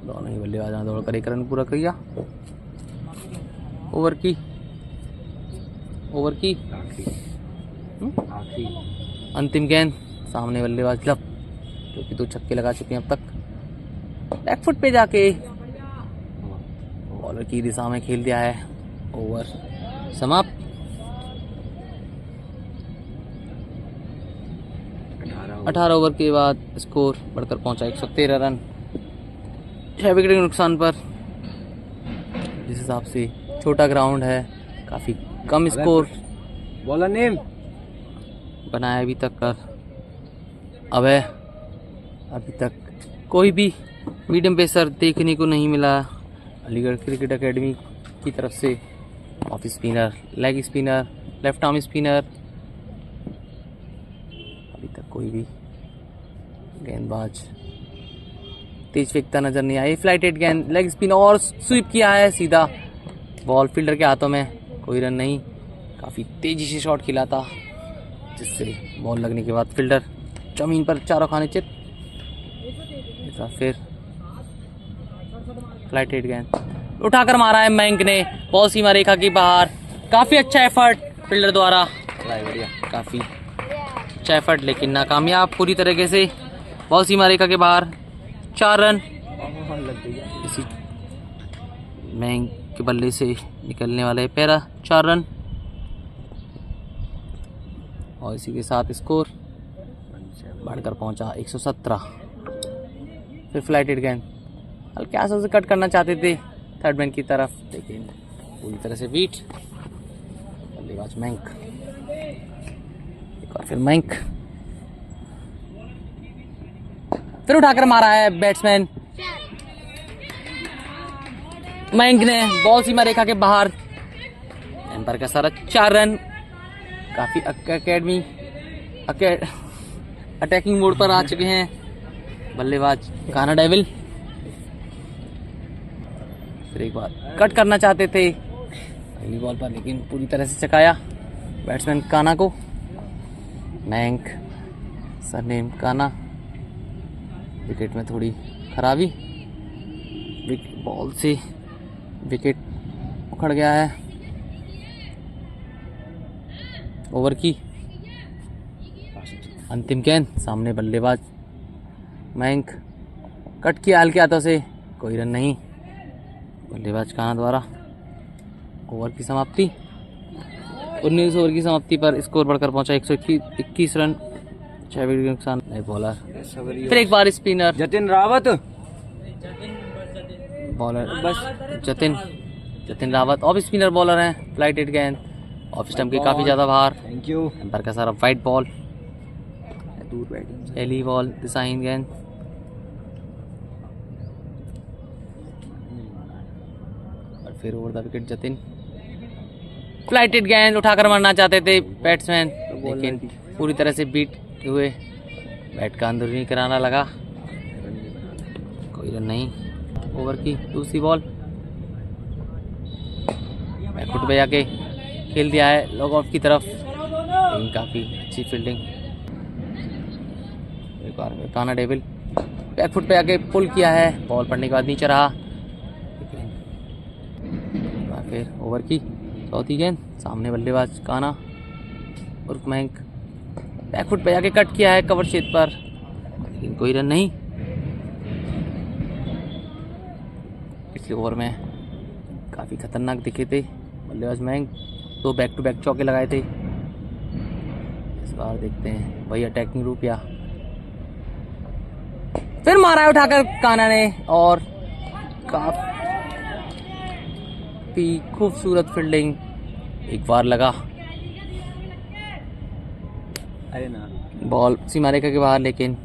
Speaker 1: दोनों ही बल्लेबाजों दौड़कर 1 रन पूरा किया। ओवर की
Speaker 3: आखिरी
Speaker 1: अंतिम गेंद, सामने बल्लेबाज लब, जो कि 2 छक्के लगा चुके हैं अब तक। बैक फुट पे जाके बॉलर की दिशा में खेल दिया है। ओवर समाप्त। 18 ओवर के बाद स्कोर बढ़कर पहुंचा 113 रन, 6 विकेट के नुकसान पर। जिस हिसाब से छोटा ग्राउंड है, काफ़ी कम स्कोर
Speaker 3: बॉलर नेम
Speaker 1: बनाया अभी तक कर। अभी तक कोई भी मीडियम पेसर देखने को नहीं मिला। अलीगढ़ क्रिकेट एकेडमी की तरफ से off spinner, leg spinner, left arm spinner, अभी तक कोई भी गेंदबाज तेज फेंकता नजर नहीं आया। फ्लाइटेड गेंद लेग स्पिन और स्वीप किया है सीधा बॉल फील्डर के हाथों में, कोई रन नहीं। काफ़ी तेजी से शॉट खिला था, जिससे बॉल लगने के बाद फील्डर जमीन पर चारों खाने चित। फिर फ्लाइटेड गेंद उठाकर मारा है मयंक ने, बॉल सीमा रेखा की बाहर। काफ़ी अच्छा एफर्ट फील्डर द्वारा, बढ़िया, काफ़ी अच्छा एफर्ट, लेकिन नाकामयाब पूरी तरीके से। बॉल सीमा रेखा के बाहर, 4 रन। इसी मयंक के बल्ले से निकलने वाले पैरा 4 रन, और इसी के साथ स्कोर बढ़कर पहुंचा 117। फिर फ्लाइटेड गेंद हल्के आंसू से कट करना चाहते थे थर्ड मैन की तरफ, लेकिन पूरी तरह से बीट। बल्लेबाज मयंक, एक बार फिर मयंक, फिर उठाकर मारा है बैट्समैन मयंक ने, बॉल सीमा रेखा के बाहर। एम्पायर का सारा 4 रन। काफी अटैकिंग मोड पर आ चुके हैं बल्लेबाज कान्हा डेविल। फिर एक बार कट करना चाहते थे पहली बॉल पर, लेकिन पूरी तरह से चकाया बैट्समैन कान्हा को। मयंक, सरनेम कान्हा, विकेट में थोड़ी खराबी। बॉल से विकेट उखड़ गया है। ओवर की अंतिम गेंद, सामने बल्लेबाज मयंक, कट किया हल्के हाथों से, कोई रन नहीं। बल्लेबाज काना द्वारा। ओवर की समाप्ति, 19 ओवर की समाप्ति पर स्कोर बढ़कर पहुंचा 121 रन, 6 विकेट के नुकसान। नए बॉलर, फिर एक बार स्पिनर
Speaker 3: जतिन रावत,
Speaker 1: बॉलर बस Jatin Rawat. Off spinner bowler हैं, फ्लाइटेड गेंद, ऑफ स्टंप के काफी ज्यादा बाहर।
Speaker 3: Thank you.
Speaker 1: एम्पायर का सारा वाइट बॉल,
Speaker 3: दूर बैटिंग।
Speaker 1: एली बॉल, दिशाहीन गेंद। और फिर over the wicket Jatin, flighted गेंद, उठाकर मारना चाहते थे बैट्समैन, लेकिन पूरी तरह से बीट हुए। बैट का अंदरूनी किनारा लगा, कोई रन नहीं। ओवर की दूसरी बॉल, बैकफुट पे जाके खेल दिया है लॉग ऑफ की तरफ, लेकिन काफ़ी अच्छी फील्डिंग। एक बार काना डेविल बैकफुट पे आके पुल किया है, बॉल पड़ने के बाद नीचे रहा। फिर ओवर की चौथी गेंद, सामने बल्लेबाज काना और मयंक, बैकफुट पे आके कट किया है कवर क्षेत्र पर, लेकिन कोई रन नहीं। पिछले ओवर में काफ़ी खतरनाक दिखे थे बल्लेबाज मयंक, 2 बैक टू बैक चौके लगाए थे। इस बार देखते हैं वही अटैकिंग रूप, या फिर मारा है उठाकर काना ने, और काफी खूबसूरत फील्डिंग। एक बार लगा
Speaker 3: अरे ना,
Speaker 1: बॉल सीमा रेखा के बाहर, लेकिन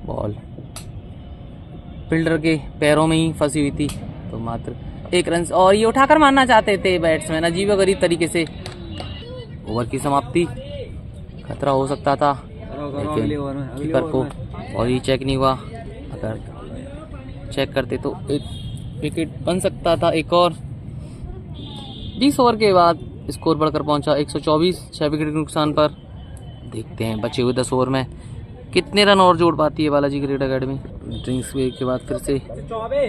Speaker 1: बॉल फील्डर के पैरों में ही फंसी हुई थी, तो मात्र 1 रन। और ये उठाकर मारना चाहते थे बैट्समैन अजीबोगरीब तरीके से। ओवर की समाप्ति, खतरा हो सकता था, लेकिन कीपर को और ही चेक नहीं हुआ। अगर चेक करते तो एक विकेट बन सकता था एक और। 20 ओवर के बाद स्कोर बढ़कर पहुंचा 124, 6 विकेट के नुकसान पर। देखते हैं बचे हुए 10 ओवर में कितने रन और जोड़ पाती है Balaji cricket academy. Drinks break के बाद फिर से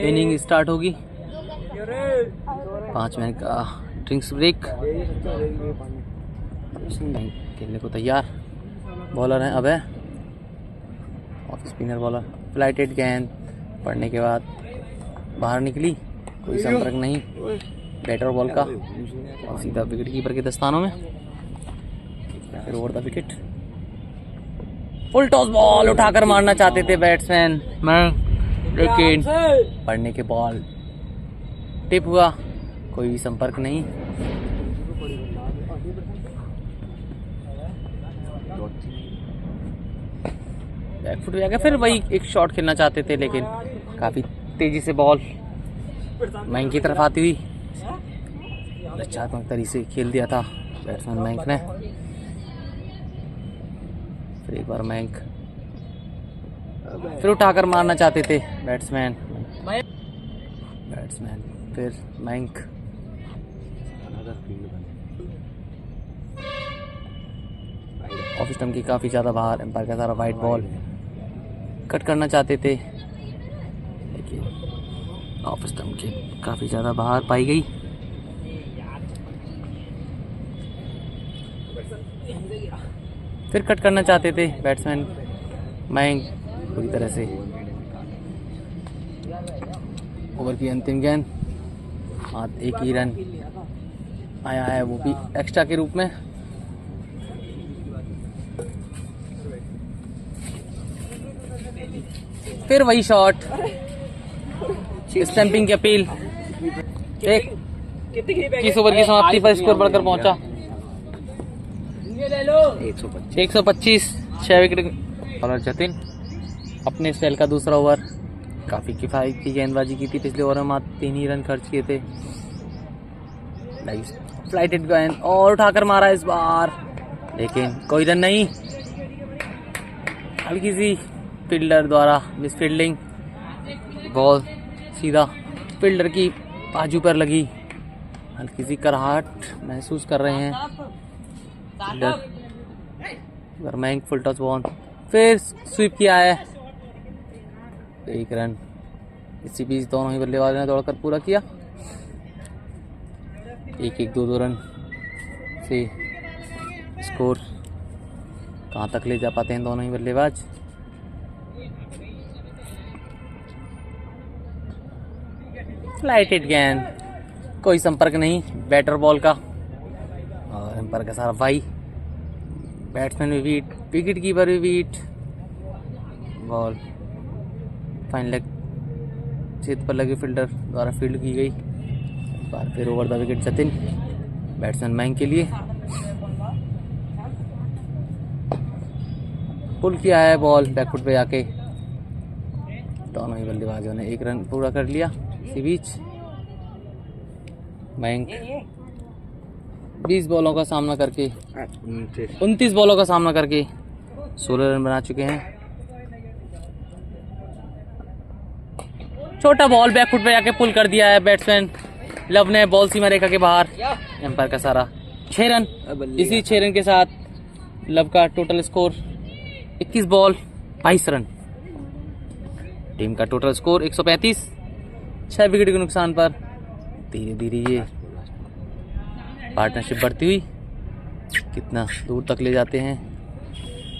Speaker 1: इनिंग स्टार्ट होगी। 5 मिनट का ड्रिंक्स ब्रेक। खेलने को तैयार बॉलर हैं अभय, ऑफ स्पिनर बॉलर, फ्लाइटेड गेंद पड़ने के बाद बाहर निकली, कोई संपर्क नहीं बैटर बॉल का, और सीधा विकेट कीपर के दस्तानों में। फिर over the wicket, full toss ball, उठाकर मारना चाहते थे बैट्समैन मैं, लेकिन पड़ने के बॉल टिप हुआ, कोई भी संपर्क नहीं। बैकफुट पे आके फिर वही एक शॉट खेलना चाहते थे, लेकिन काफ़ी तेज़ी से बॉल मयंक की तरफ आती हुई रचनात्मक तरीके से खेल दिया था बैट्समैन मयंक ने। फिर एक बार मयंक फिर उठाकर मारना चाहते थे बैट्समैन, फिर मयंक। ऑफ स्टंप की काफ़ी ज़्यादा बाहर, एम्पायर का सारा वाइट बॉल, कट करना चाहते थे, लेकिन ऑफ स्टंप के काफ़ी ज़्यादा बाहर पाई गई। फिर कट करना चाहते थे बैट्समैन मयंक पूरी तरह से। ओवर की अंतिम गेंद, मात्र 1 ही रन आया है, वो भी एक्स्ट्रा के रूप में। फिर वही शॉट, स्टंपिंग की अपील। 21 ओवर की समाप्ति पर स्कोर बढ़कर पहुंचा 125, 6 विकेट। और जतिन अपने स्पेल का दूसरा ओवर, काफ़ी किफायती गेंदबाजी की थी पिछले ओवर में, मात्र 3 ही रन खर्च किए थे। फ्लाइटेड गेंद और उठाकर मारा इस बार, लेकिन कोई रन नहीं। हल्की सी फील्डर द्वारा मिस फील्डिंग, बॉल सीधा फील्डर की बाजू पर लगी। हल्की सी कराहट महसूस कर रहे हैं fielder. Mayank full toss ball, फिर स्वीप किया है, 1 रन इसी बीच दोनों ही बल्लेबाजों ने दौड़कर पूरा किया। 1-1 2-2 रन से स्कोर कहाँ तक ले जा पाते हैं दोनों ही बल्लेबाज। फ्लाइटेड गेंद, कोई संपर्क नहीं बैटर बॉल का और एम्पायर का सारा भाई। बैट्समैन भी बीट, विकेट कीपर भी बीट। बॉल फाइन लेग क्षेत्र पर लगे फील्डर द्वारा फील्ड की गई। बार फिर over the wicket Jatin batsman Mayank के लिए। पुल किया है बॉल बैकफुट पे जाके। दोनों ही बल्लेबाजों ने 1 रन पूरा कर लिया। इसी बीच मयंक 20 बॉलों का सामना करके 29 बॉलों का सामना करके 16 रन बना चुके हैं। छोटा बॉल बैकफुट पे जाके पुल कर दिया है बैट्समैन लव ने बॉल सीमा रेखा के बाहर। एम्पायर का सारा 6 रन। इसी 6 रन के साथ लव का total score 21 ball 22 run. Team का टोटल स्कोर 135। 6 विकेट के नुकसान पर धीरे धीरे ये पार्टनरशिप बढ़ती हुई कितना दूर तक ले जाते हैं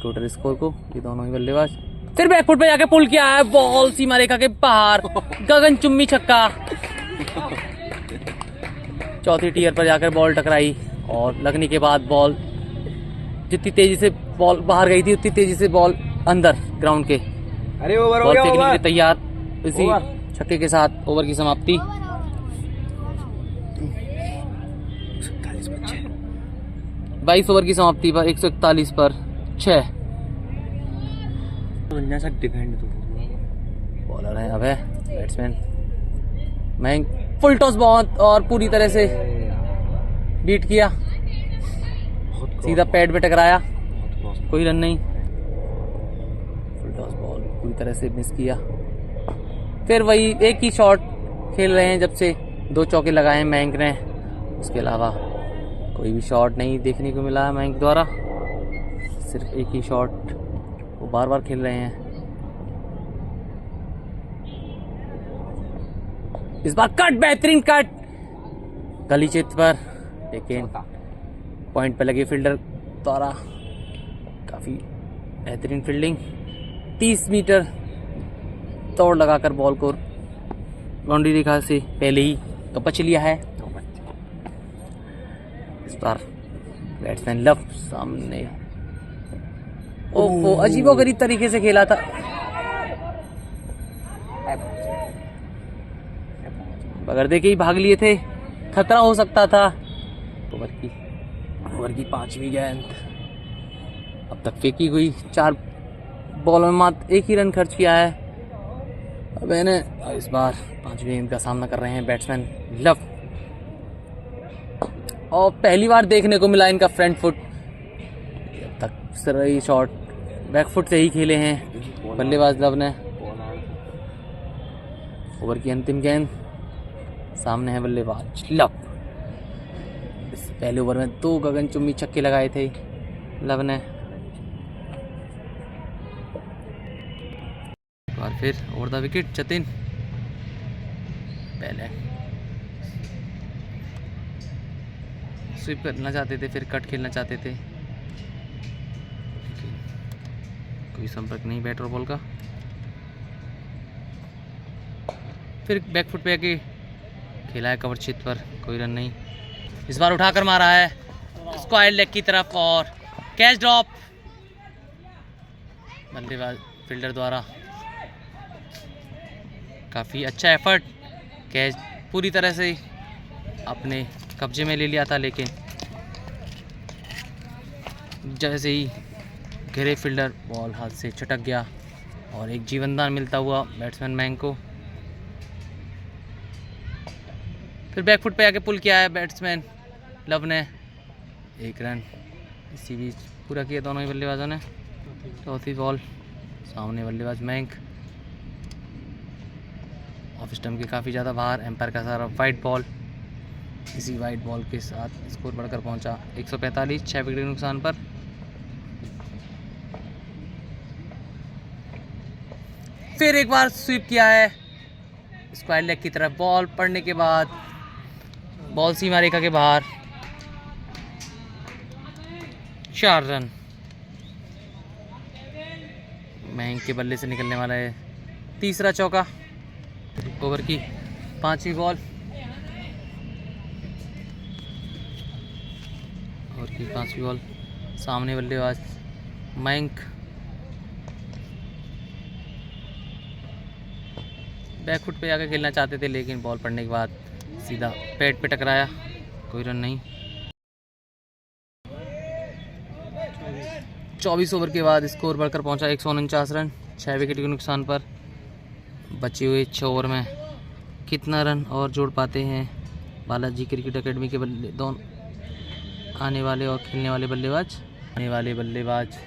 Speaker 1: टोटल स्कोर को ये दोनों ही बल्लेबाज। फिर बैकफुट पे जाके पुल किया है बॉल सीमा रेखा के बाहर। गगनचुंबी छक्का। चौथी टीयर पर जाकर बॉल टकराई और लगने के बाद बॉल जितनी तेजी से बॉल बाहर गई थी उतनी तेजी से बॉल अंदर ग्राउंड के
Speaker 3: अरे ओवर हो
Speaker 1: बॉल
Speaker 3: गया,
Speaker 1: फेंकने के लिए
Speaker 3: ओवर।
Speaker 1: तैयार। इसी छक्के के साथ ओवर की समाप्ति। 22 ओवर की समाप्ति पर 141 पर 6। बॉलर है अभय, बैट्समैन मयंक। फुल टॉस बहुत और पूरी तरह से बीट किया। सीधा पैड में टकराया, कोई रन नहीं। फुल टॉस बॉल पूरी तरह से मिस किया। फिर वही एक ही शॉट खेल रहे हैं जब से 2 चौके लगाए हैं मयंक ने। उसके अलावा कोई भी शॉट नहीं देखने को मिला है मयंक द्वारा। सिर्फ एक ही शॉट वो बार बार खेल रहे हैं। इस बार कट, बेहतरीन कट गली क्षेत्र पर, लेकिन पॉइंट पर लगे फील्डर द्वारा काफी बेहतरीन फील्डिंग। 30 मीटर दौड़ लगाकर बॉल को बाउंड्री रेखा से पहले ही कपच लिया है। इस बार बैट्समैन लव सामने। ओहो, अजीबोगरीब तरीके से खेला था। बगैर देखे ही भाग लिए थे, खतरा हो सकता था। ओवर की 5वीं गेंद अब तक फेंकी हुई। 4 बॉलों में मात्र 1 ही रन खर्च किया है। अब मैंने इस बार 5वीं गेंद का सामना कर रहे हैं बैट्समैन लव और पहली बार देखने को मिला इनका फ्रंट फुट। अब तक सही शॉट बैक फुट से ही खेले हैं बल्लेबाज लव ने। ओवर की अंतिम गेंद, सामने है बल्लेबाज लव। इस पहले ओवर में 2 गगनचुंबी छक्के लगाए थे लव ने। और फिर ओवर द विकेट जतिन। पहले स्वीप करना चाहते थे, फिर कट खेलना चाहते थे, कोई संपर्क नहीं बैट और बॉल का। फिर बैक फुट पे आके खेला है कवर क्षेत्र पर, कोई रन नहीं। इस बार उठाकर मारा है स्क्वायर लेग की तरफ और कैच ड्रॉप बल्लेबाज फील्डर द्वारा। काफ़ी अच्छा एफर्ट, कैच पूरी तरह से अपने कब्जे में ले लिया था, लेकिन जैसे ही घिरे फील्डर बॉल हाथ से छटक गया और एक जीवनदान मिलता हुआ बैट्समैन मयंक को। फिर बैकफुट पे आके पुल किया है बैट्समैन लव ने, 1 रन इसी बीच पूरा किया दोनों ही बल्लेबाजों ने। चौथी बॉल, सामने बल्लेबाज मयंक ऑफ स्टंप के काफ़ी ज़्यादा बाहर। एम्पायर का सारा वाइट बॉल। इसी वाइट बॉल के साथ स्कोर बढ़कर पहुंचा 145, 6 विकेट के नुकसान पर। फिर एक बार स्वीप किया है स्क्वायर लेग की तरफ, बॉल पड़ने के बाद बॉल सीमा रेखा के बाहर, 4 रन। मयंक के बल्ले से निकलने वाला है तीसरा चौका। ओवर की 5वीं बॉल, ओवर की 5वीं बॉल, सामने बल्लेबाज मयंक, बैकफुट पे जाकर खेलना चाहते थे लेकिन बॉल पड़ने के बाद सीधा पैड पे टकराया, कोई रन नहीं। 24 ओवर के बाद स्कोर बढ़कर पहुंचा 149 रन, 6 विकेट के नुकसान पर। बचे हुए 6 ओवर में कितना रन और जोड़ पाते हैं बालाजी क्रिकेट एकेडमी के बल्ले दोनों आने वाले और खेलने वाले बल्लेबाज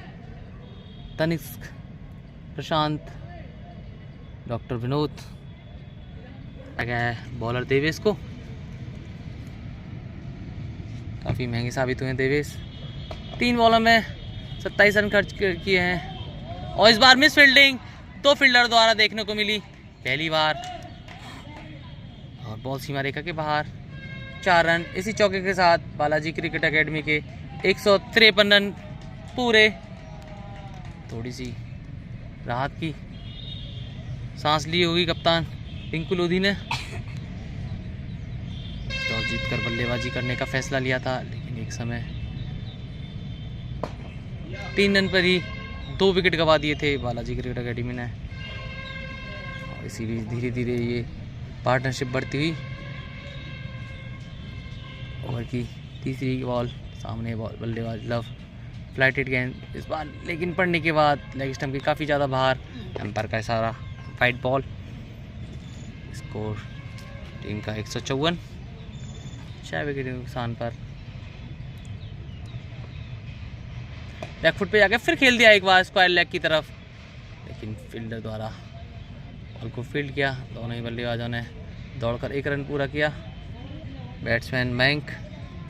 Speaker 1: तनिष्क, प्रशांत, डॉक्टर विनोद, आ गया है बॉलर देवेश को। काफ़ी महंगे साबित हुए हैं देवेश, 3 बॉलों में 27 रन खर्च किए हैं और इस बार मिस फील्डिंग 2 फील्डर द्वारा देखने को मिली पहली बार, और बॉल सीमा रेखा के बाहर, 4 रन। इसी चौके के साथ बालाजी क्रिकेट एकेडमी के 153 रन पूरे। थोड़ी सी राहत की सांस ली होगी कप्तान पिंकू लोधी ने, टॉस जीतकर बल्लेबाजी करने का फैसला लिया था, लेकिन एक समय 3 रन पर ही 2 विकेट गंवा दिए थे बालाजी क्रिकेट एकेडमी ने, और इसी बीच धीरे धीरे ये पार्टनरशिप बढ़ती हुई। ओवर की 3री बॉल, सामने बॉल बल्लेबाज लव, फ्लाइटेड गेंद इस बार लेकिन पड़ने के बाद लेग स्टंप की काफ़ी ज़्यादा बाहर, एम्पायर का इशारा, वाइड बॉल। स्कोर टीम का 154, 6 विकेट के नुकसान पर। बैकफुट पे जाके फिर खेल दिया एक बार स्क्वायर लेग की तरफ, लेकिन फील्डर द्वारा बॉल को फील्ड किया। दोनों ही बल्लेबाजों ने दौड़कर 1 रन पूरा किया। बैट्समैन मयंक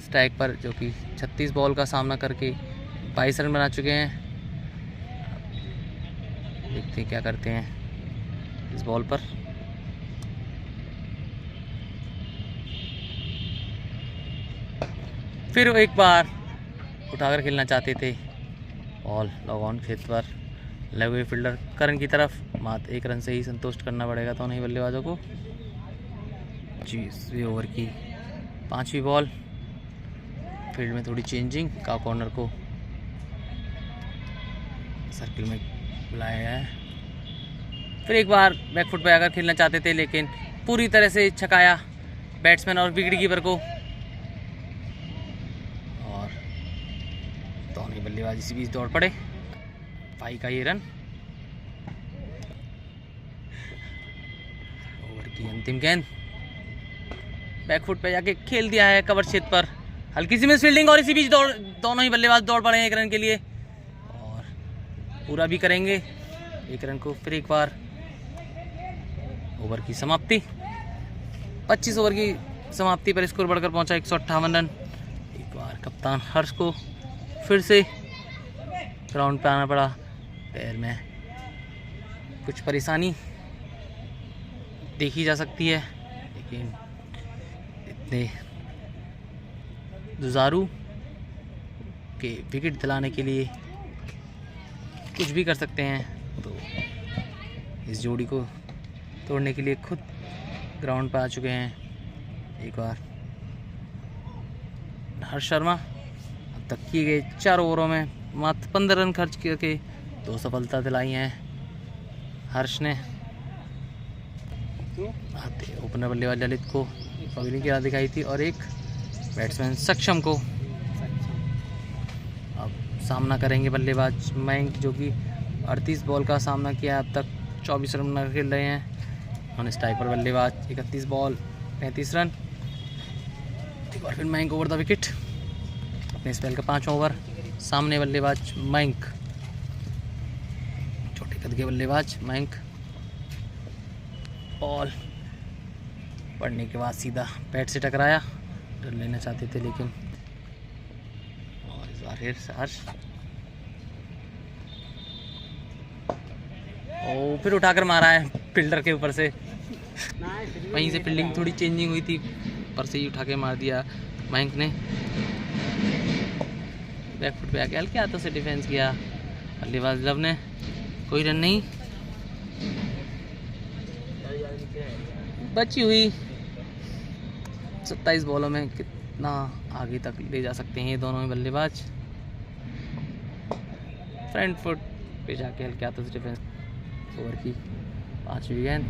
Speaker 1: स्ट्राइक पर, जो कि 36 बॉल का सामना करके 22 रन बना चुके हैं। देखते हैं क्या करते हैं इस बॉल पर। फिर एक बार उठाकर खेलना चाहते थे, बॉल लॉग ऑन खेत पर लगे हुए फील्डर करण की तरफ, मात्र 1 रन से ही संतुष्ट करना पड़ेगा तो नहीं बल्लेबाजों को। 20वें ओवर की 5वीं बॉल, फील्ड में थोड़ी चेंजिंग का, कॉर्नर को सर्किल में बुलाया गया है। फिर एक बार बैकफुट पर आकर खेलना चाहते थे लेकिन पूरी तरह से छकाया बैट्समैन और विकेट कीपर को, और दोनों बल्लेबाज इसी बीच दौड़ पड़े। 5 का ये रन। ओवर की अंतिम गेंद, बैकफुट पे जाके खेल दिया है कवर क्षेत्र पर, हल्की सी मिस फील्डिंग और इसी बीच दोनों ही बल्लेबाज दौड़ पड़े हैं 1 रन के लिए, और पूरा भी करेंगे 1 रन को। फिर एक बार ओवर की समाप्ति, 25 ओवर की समाप्ति पर स्कोर बढ़कर पहुंचा 158 रन। एक बार कप्तान हर्ष को फिर से ग्राउंड पे आना पड़ा, पैर में कुछ परेशानी देखी जा सकती है, लेकिन इतने जुझारू के विकेट दिलाने के लिए कुछ भी कर सकते हैं, तो इस जोड़ी को तोड़ने के लिए खुद ग्राउंड पर आ चुके हैं। एक बार हर्ष शर्मा, अब तक किए गए 4 ओवरों में मात्र 15 रन खर्च करके 2 सफलता दिलाई हैं हर्ष ने। आते ओपनर बल्लेबाज ललित को बॉलिंग की राह दिखाई थी और एक बैट्समैन सक्षम को। अब सामना करेंगे बल्लेबाज मयंक, जो कि 38 बॉल का सामना किया अब तक, 24 रन बना खेल रहे हैं। ऑन स्ट्राइक पर बल्लेबाज 31 बॉल 35 रन। एक बार फिर मयंक ओवर द विकेट, अपने स्पेल का 5वां ओवर। सामने बल्लेबाज मयंक, छोटे कद के बल्लेबाज मयंक, बॉल पड़ने के बाद सीधा बैट से टकराया, रन लेना चाहते थे लेकिन, और इस बार फिर हर्ष, और फिर उठाकर मारा है फील्डर के ऊपर से, वहीं से फील्डिंग थोड़ी चेंजिंग हुई थी, पर से ही उठा के मार दिया मयंक ने। बैक फुट पे आके हल्के हाथों से डिफेंस किया बल्लेबाज लव ने, कोई रन नहीं। बची हुई 27 बॉलों में कितना आगे तक ले जा सकते हैं ये दोनों ही बल्लेबाज। फ्रंट फुट पे जाके हल्के हाथों से डिफेंस। ओवर की 5वीं गेंद,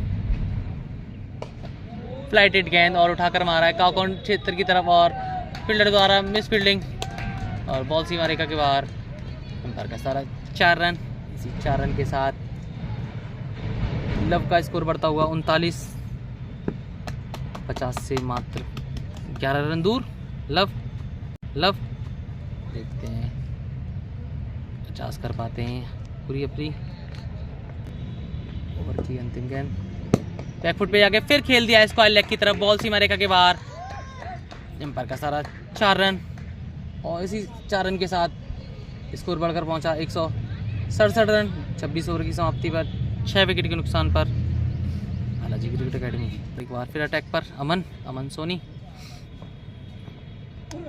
Speaker 1: फ्लाइटेड गेंद और उठाकर मारा है काउंट क्षेत्र की तरफ और फील्डर द्वारा मिस फील्डिंग और बॉल सीमा रेखा के बाहर। अंपायर का सारा 4 रन। इसी 4 रन के साथ लव का स्कोर बढ़ता हुआ 39, 50 से मात्र 11 रन दूर। लव देखते हैं 50 कर पाते हैं पूरी अपनी। ओवर की अंतिम गेंद, बैक फुट पे जाके फिर खेल दिया स्क्वायर लेग की तरफ, बॉल सीमा रेखा के बाहर। अंपायर का सारा 4 रन और इसी 4 रन के साथ स्कोर बढ़कर पहुंचा 167 रन। 26 ओवर की समाप्ति पर 6 विकेट के नुकसान पर बालाजी क्रिकेट एकेडमी एक बार फिर अटैक पर। अमन सोनी,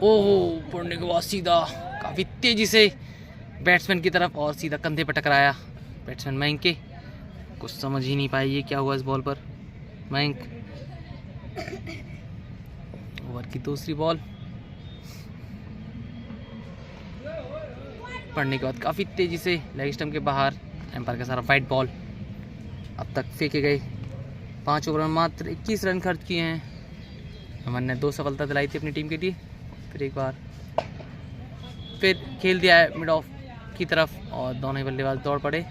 Speaker 1: ओहो पड़ने के बाद सीधा काफ़ी तेज़ी से बैट्समैन की तरफ और सीधा कंधे पर टकराया बैट्समैन मयंक के। कुछ समझ ही नहीं पाए ये क्या हुआ इस बॉल पर। मयंक, ओवर की दूसरी बॉल, पड़ने के बाद काफ़ी तेज़ी से लेग स्टंप के बाहर। एम्पायर का सारा वाइट बॉल। अब तक फेंके गए 5 ओवर में मात्र 21 रन खर्च किए हैं। अमन ने 2 सफलता दिलाई थी अपनी टीम के लिए। फिर एक बार फिर खेल दिया है मिड ऑफ की तरफ और दोनों ही बल्लेबाज दौड़ पड़े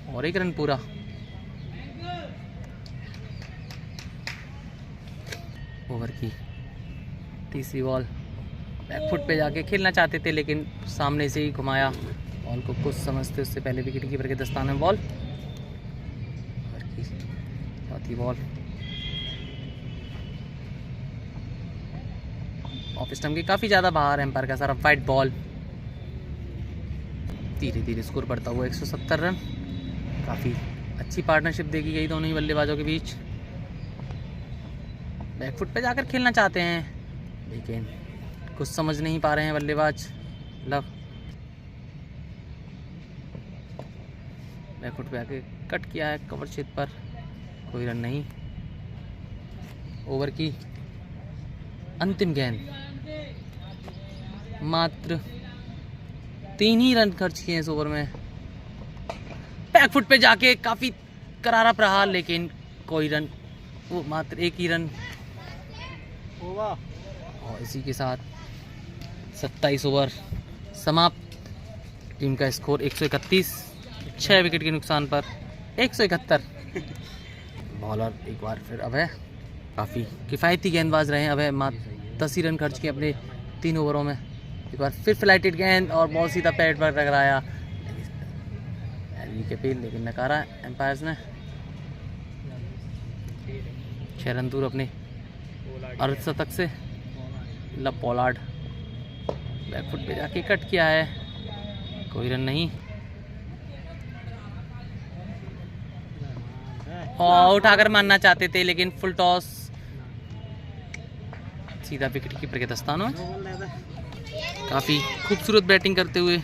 Speaker 1: और 1 रन पूरा। ओवर की तीसरी बॉल, बैक फुट पे जाके खेलना चाहते थे लेकिन सामने से ही घुमाया बॉल को कुछ समझते उससे पहले विकेट कीपर के दस्ताने में बॉल। ओवर की चौथी बॉल, ऑफ स्टंप के काफ़ी ज़्यादा बाहर। एम्पायर का सारा वाइट बॉल। धीरे धीरे स्कोर बढ़ता हुआ 170 रन। काफ़ी अच्छी पार्टनरशिप देखी गई दोनों ही बल्लेबाजों के बीच। बैक फुट पे जाकर खेलना चाहते हैं लेकिन कुछ समझ नहीं पा रहे हैं बल्लेबाज लव। बैक फुट पे आके कट किया है कवर क्षेत्र पर, कोई रन नहीं। ओवर की अंतिम गेंद, मात्र 3 ही रन खर्च किए इस ओवर में। बैक फुट पे जाके काफ़ी करारा प्रहार लेकिन कोई रन, वो मात्र 1 ही रन। और इसी के साथ 27 ओवर समाप्त। टीम का स्कोर 131, 6 विकेट के नुकसान पर 171। बॉलर एक बार फिर अभय, काफ़ी किफ़ायती गेंदबाज रहे हैं अभय। मात्र 10 ही रन खर्च किए अपने 3 ओवरों में। एक बार फिर फ्लाइटेड गेंद और बॉल सीधा पैड पर टकराया के पील लेकिन नकारा एम्पायर्स ने। 6 रन दूर अपने अर्धशतक से। लव पोलार्ड बैक फुट पे जाके कट किया है, कोई रन नहीं। और उठाकर मारना चाहते थे लेकिन फुल टॉस सीधा विकेट कीपर के दस्तानों में। काफ़ी खूबसूरत बैटिंग करते हुए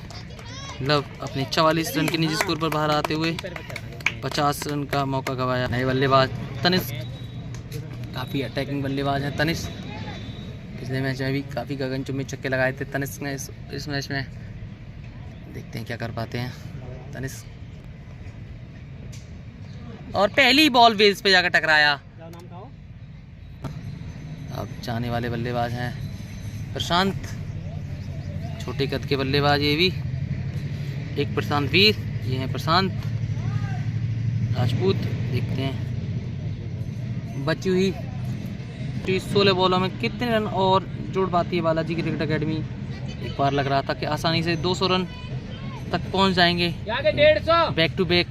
Speaker 1: लव अपने 44 रन के निजी स्कोर पर बाहर आते हुए 50 रन का मौका गंवाया। नए बल्लेबाज तनिष्क, काफ़ी अटैकिंग बल्लेबाज हैं तनिष्क। पिछले मैच में भी काफ़ी गगनचुंबी छक्के लगाए थे तनिष्क ने। इस मैच में देखते हैं क्या कर पाते हैं तनिष्क। और पहली बॉल वेल्स पे जाकर टकराया। अब जाने वाले बल्लेबाज हैं प्रशांत, छोटे कद के बल्लेबाज ये भी। एक प्रशांत वीर, ये हैं प्रशांत राजपूत। देखते हैं बची हुई 16 बॉलों में कितने रन और जोड़ पाती है बालाजी क्रिकेट एकेडमी। एक बार लग रहा था कि आसानी से 200 रन तक पहुंच जाएंगे।
Speaker 2: 150
Speaker 1: बैक टू बैक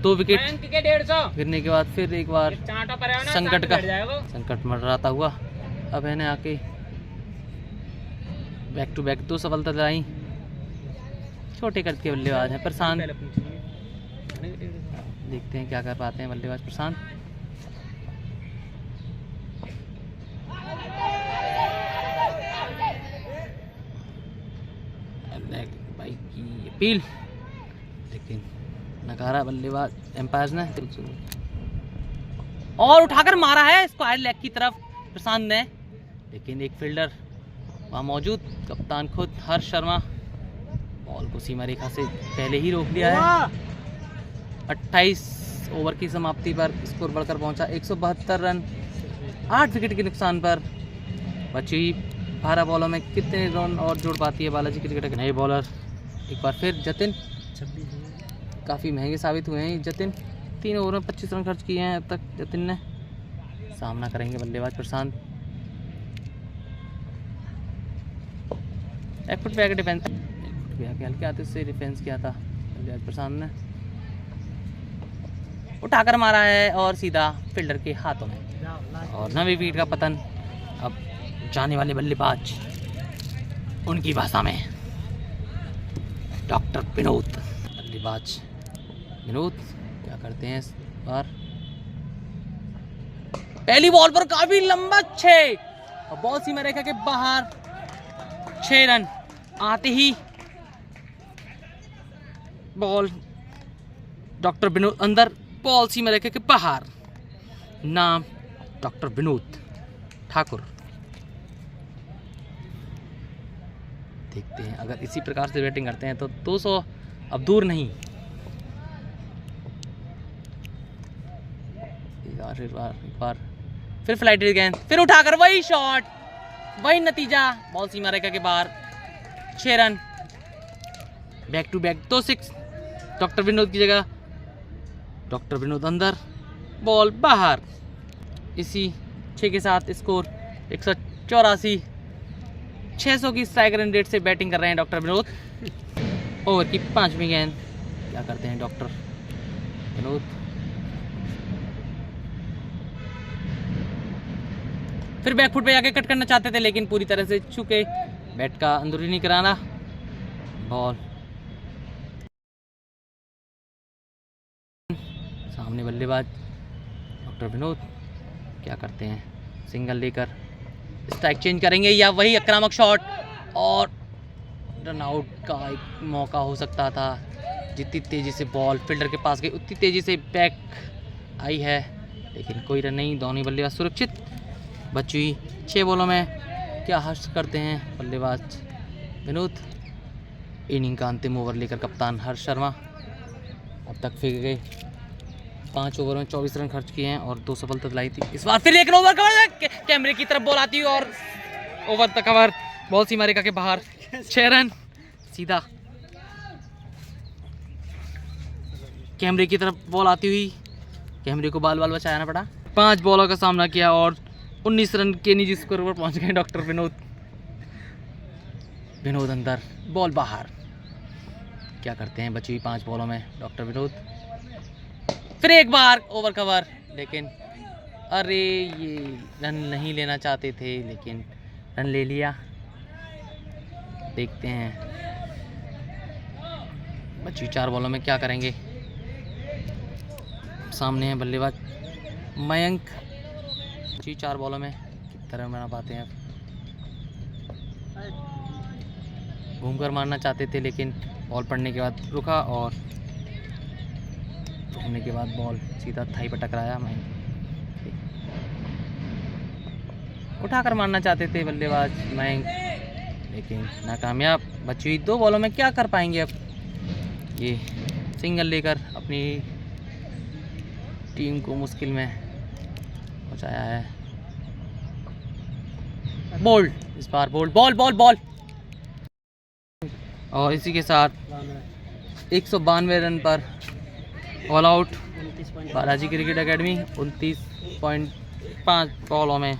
Speaker 1: 2 विकेट
Speaker 2: के 150
Speaker 1: गिरने के बाद फिर एक बार संकट मंडराता हुआ अब इन्हें आके बैक टू बैक 2 सफलता दिलाई। छोटे कद के बल्लेबाज हैं प्रशांत। देखते हैं क्या कर पाते हैं बल्लेबाज प्रशांत। अपील, लेकिन नकारा बल्लेबाज एम्पायर ने और उठाकर मारा है स्क्वायर लेग की तरफ प्रशांत ने, लेकिन एक फील्डर वहाँ मौजूद, कप्तान खुद हर्ष शर्मा, बॉल को सीमा रेखा से पहले ही रोक लिया है। 28 ओवर की समाप्ति पर स्कोर बढ़कर पहुंचा 172 रन, 8 विकेट के नुकसान पर। बची 12 बॉलों में कितने रन और जोड़ पाती है बालाजी क्रिकेट के नए बॉलर। एक बार फिर जतिन, काफ़ी महंगे साबित हुए हैं जतिन, 3 ओवर में 25 रन खर्च किए हैं अब तक जतिन ने। सामना करेंगे बल्लेबाज प्रशांत। एक फुट पे आके डिफेंस, हल्के हाथ से डिफेंस किया था बल्लेबाज प्रशांत ने, उठाकर मारा है और सीधा फील्डर के हाथों में, और 9 विकेट का पतन। अब जाने वाले बल्लेबाज, उनकी भाषा में डॉक्टर विनोद। बल्लेबाज विनोद क्या करते हैं इस बार, पहली बॉल पर काफी लंबा 6 और बॉल सीमा रेखा के बाहर। 6 रन आते ही बॉल डॉक्टर विनोद अंदर, बॉल सीमा रेखा के बाहर। नाम डॉक्टर विनोद ठाकुर। देखते हैं अगर इसी प्रकार से बैटिंग करते हैं तो 200 अब दूर नहीं। एक बार फिर फ्लाइट गेंद, फिर उठाकर वही शॉट, वही नतीजा, बॉल सीमा रेखा के बाहर। 6 run, back to back 2 6 doctor Vinod की जगह। डॉक्टर विनोद अंदर, बॉल बाहर। इसी 6 के साथ स्कोर 184, 600 की स्ट्राइक रन रेट से बैटिंग कर रहे हैं डॉक्टर विनोद। ओवर की 5वीं गेंद, क्या करते हैं डॉक्टर विनोद, फिर बैकफुट पे जाके कट करना चाहते थे लेकिन पूरी तरह से चूके बैट का अंदरूनी कराना। बॉल सामने बल्लेबाज डॉक्टर विनोद क्या करते हैं, सिंगल लेकर स्ट्राइक चेंज करेंगे या वही आक्रामक शॉट, और रन आउट का एक मौका हो सकता था। जितनी तेज़ी से बॉल फील्डर के पास गई उतनी तेज़ी से बैक आई है, लेकिन कोई रन नहीं, दोनों बल्लेबाज सुरक्षित। बची 6 बॉलों में क्या हर्ष करते हैं बल्लेबाज विनोद। इनिंग का अंतिम ओवर लेकर कप्तान हर्ष शर्मा अब तक फेंके गए 5 ओवर में 24 रन खर्च किए हैं और 2 सफलता दिलाई थी। इस बार फिर एक ओवर कवर, कैमरे की तरफ बॉल आती है और ओवर तक कवर, बॉल सीमा रेखा के बाहर। 6 रन सीधा कैमरे की तरफ बॉल आती हुई, कैमरे को बाल बाल बचाना पड़ा। 5 बॉलों का सामना किया और 19 रन के निजी स्कोर पर पहुंच गए डॉक्टर विनोद। विनोद अंदर, बॉल बाहर। क्या करते हैं बची हुई 5 बॉलों में डॉक्टर विनोद, फिर एक बार ओवर कवर, लेकिन अरे ये रन नहीं लेना चाहते थे लेकिन रन ले लिया। देखते हैं बची 4 बॉलों में क्या करेंगे। सामने है बल्लेबाज मयंक, बची 4 बॉलों में किस तरह बना पाते हैं। घूमकर मारना चाहते थे लेकिन बॉल पड़ने के बाद रुका और रुकने के बाद बॉल सीधा थाई पर टकराया। मयंक उठाकर मारना चाहते थे बल्लेबाज मयंक, लेकिन नाकामयाब। बची हुई 2 बॉलों में क्या कर पाएंगे अब, ये सिंगल लेकर अपनी टीम को मुश्किल में पहुंचाया है। बोल्ड, इस बार बोल्ड, बॉल बॉल बॉल, और इसी के साथ 192 रन पर all out Balaji cricket academy. 29.5 बॉलों में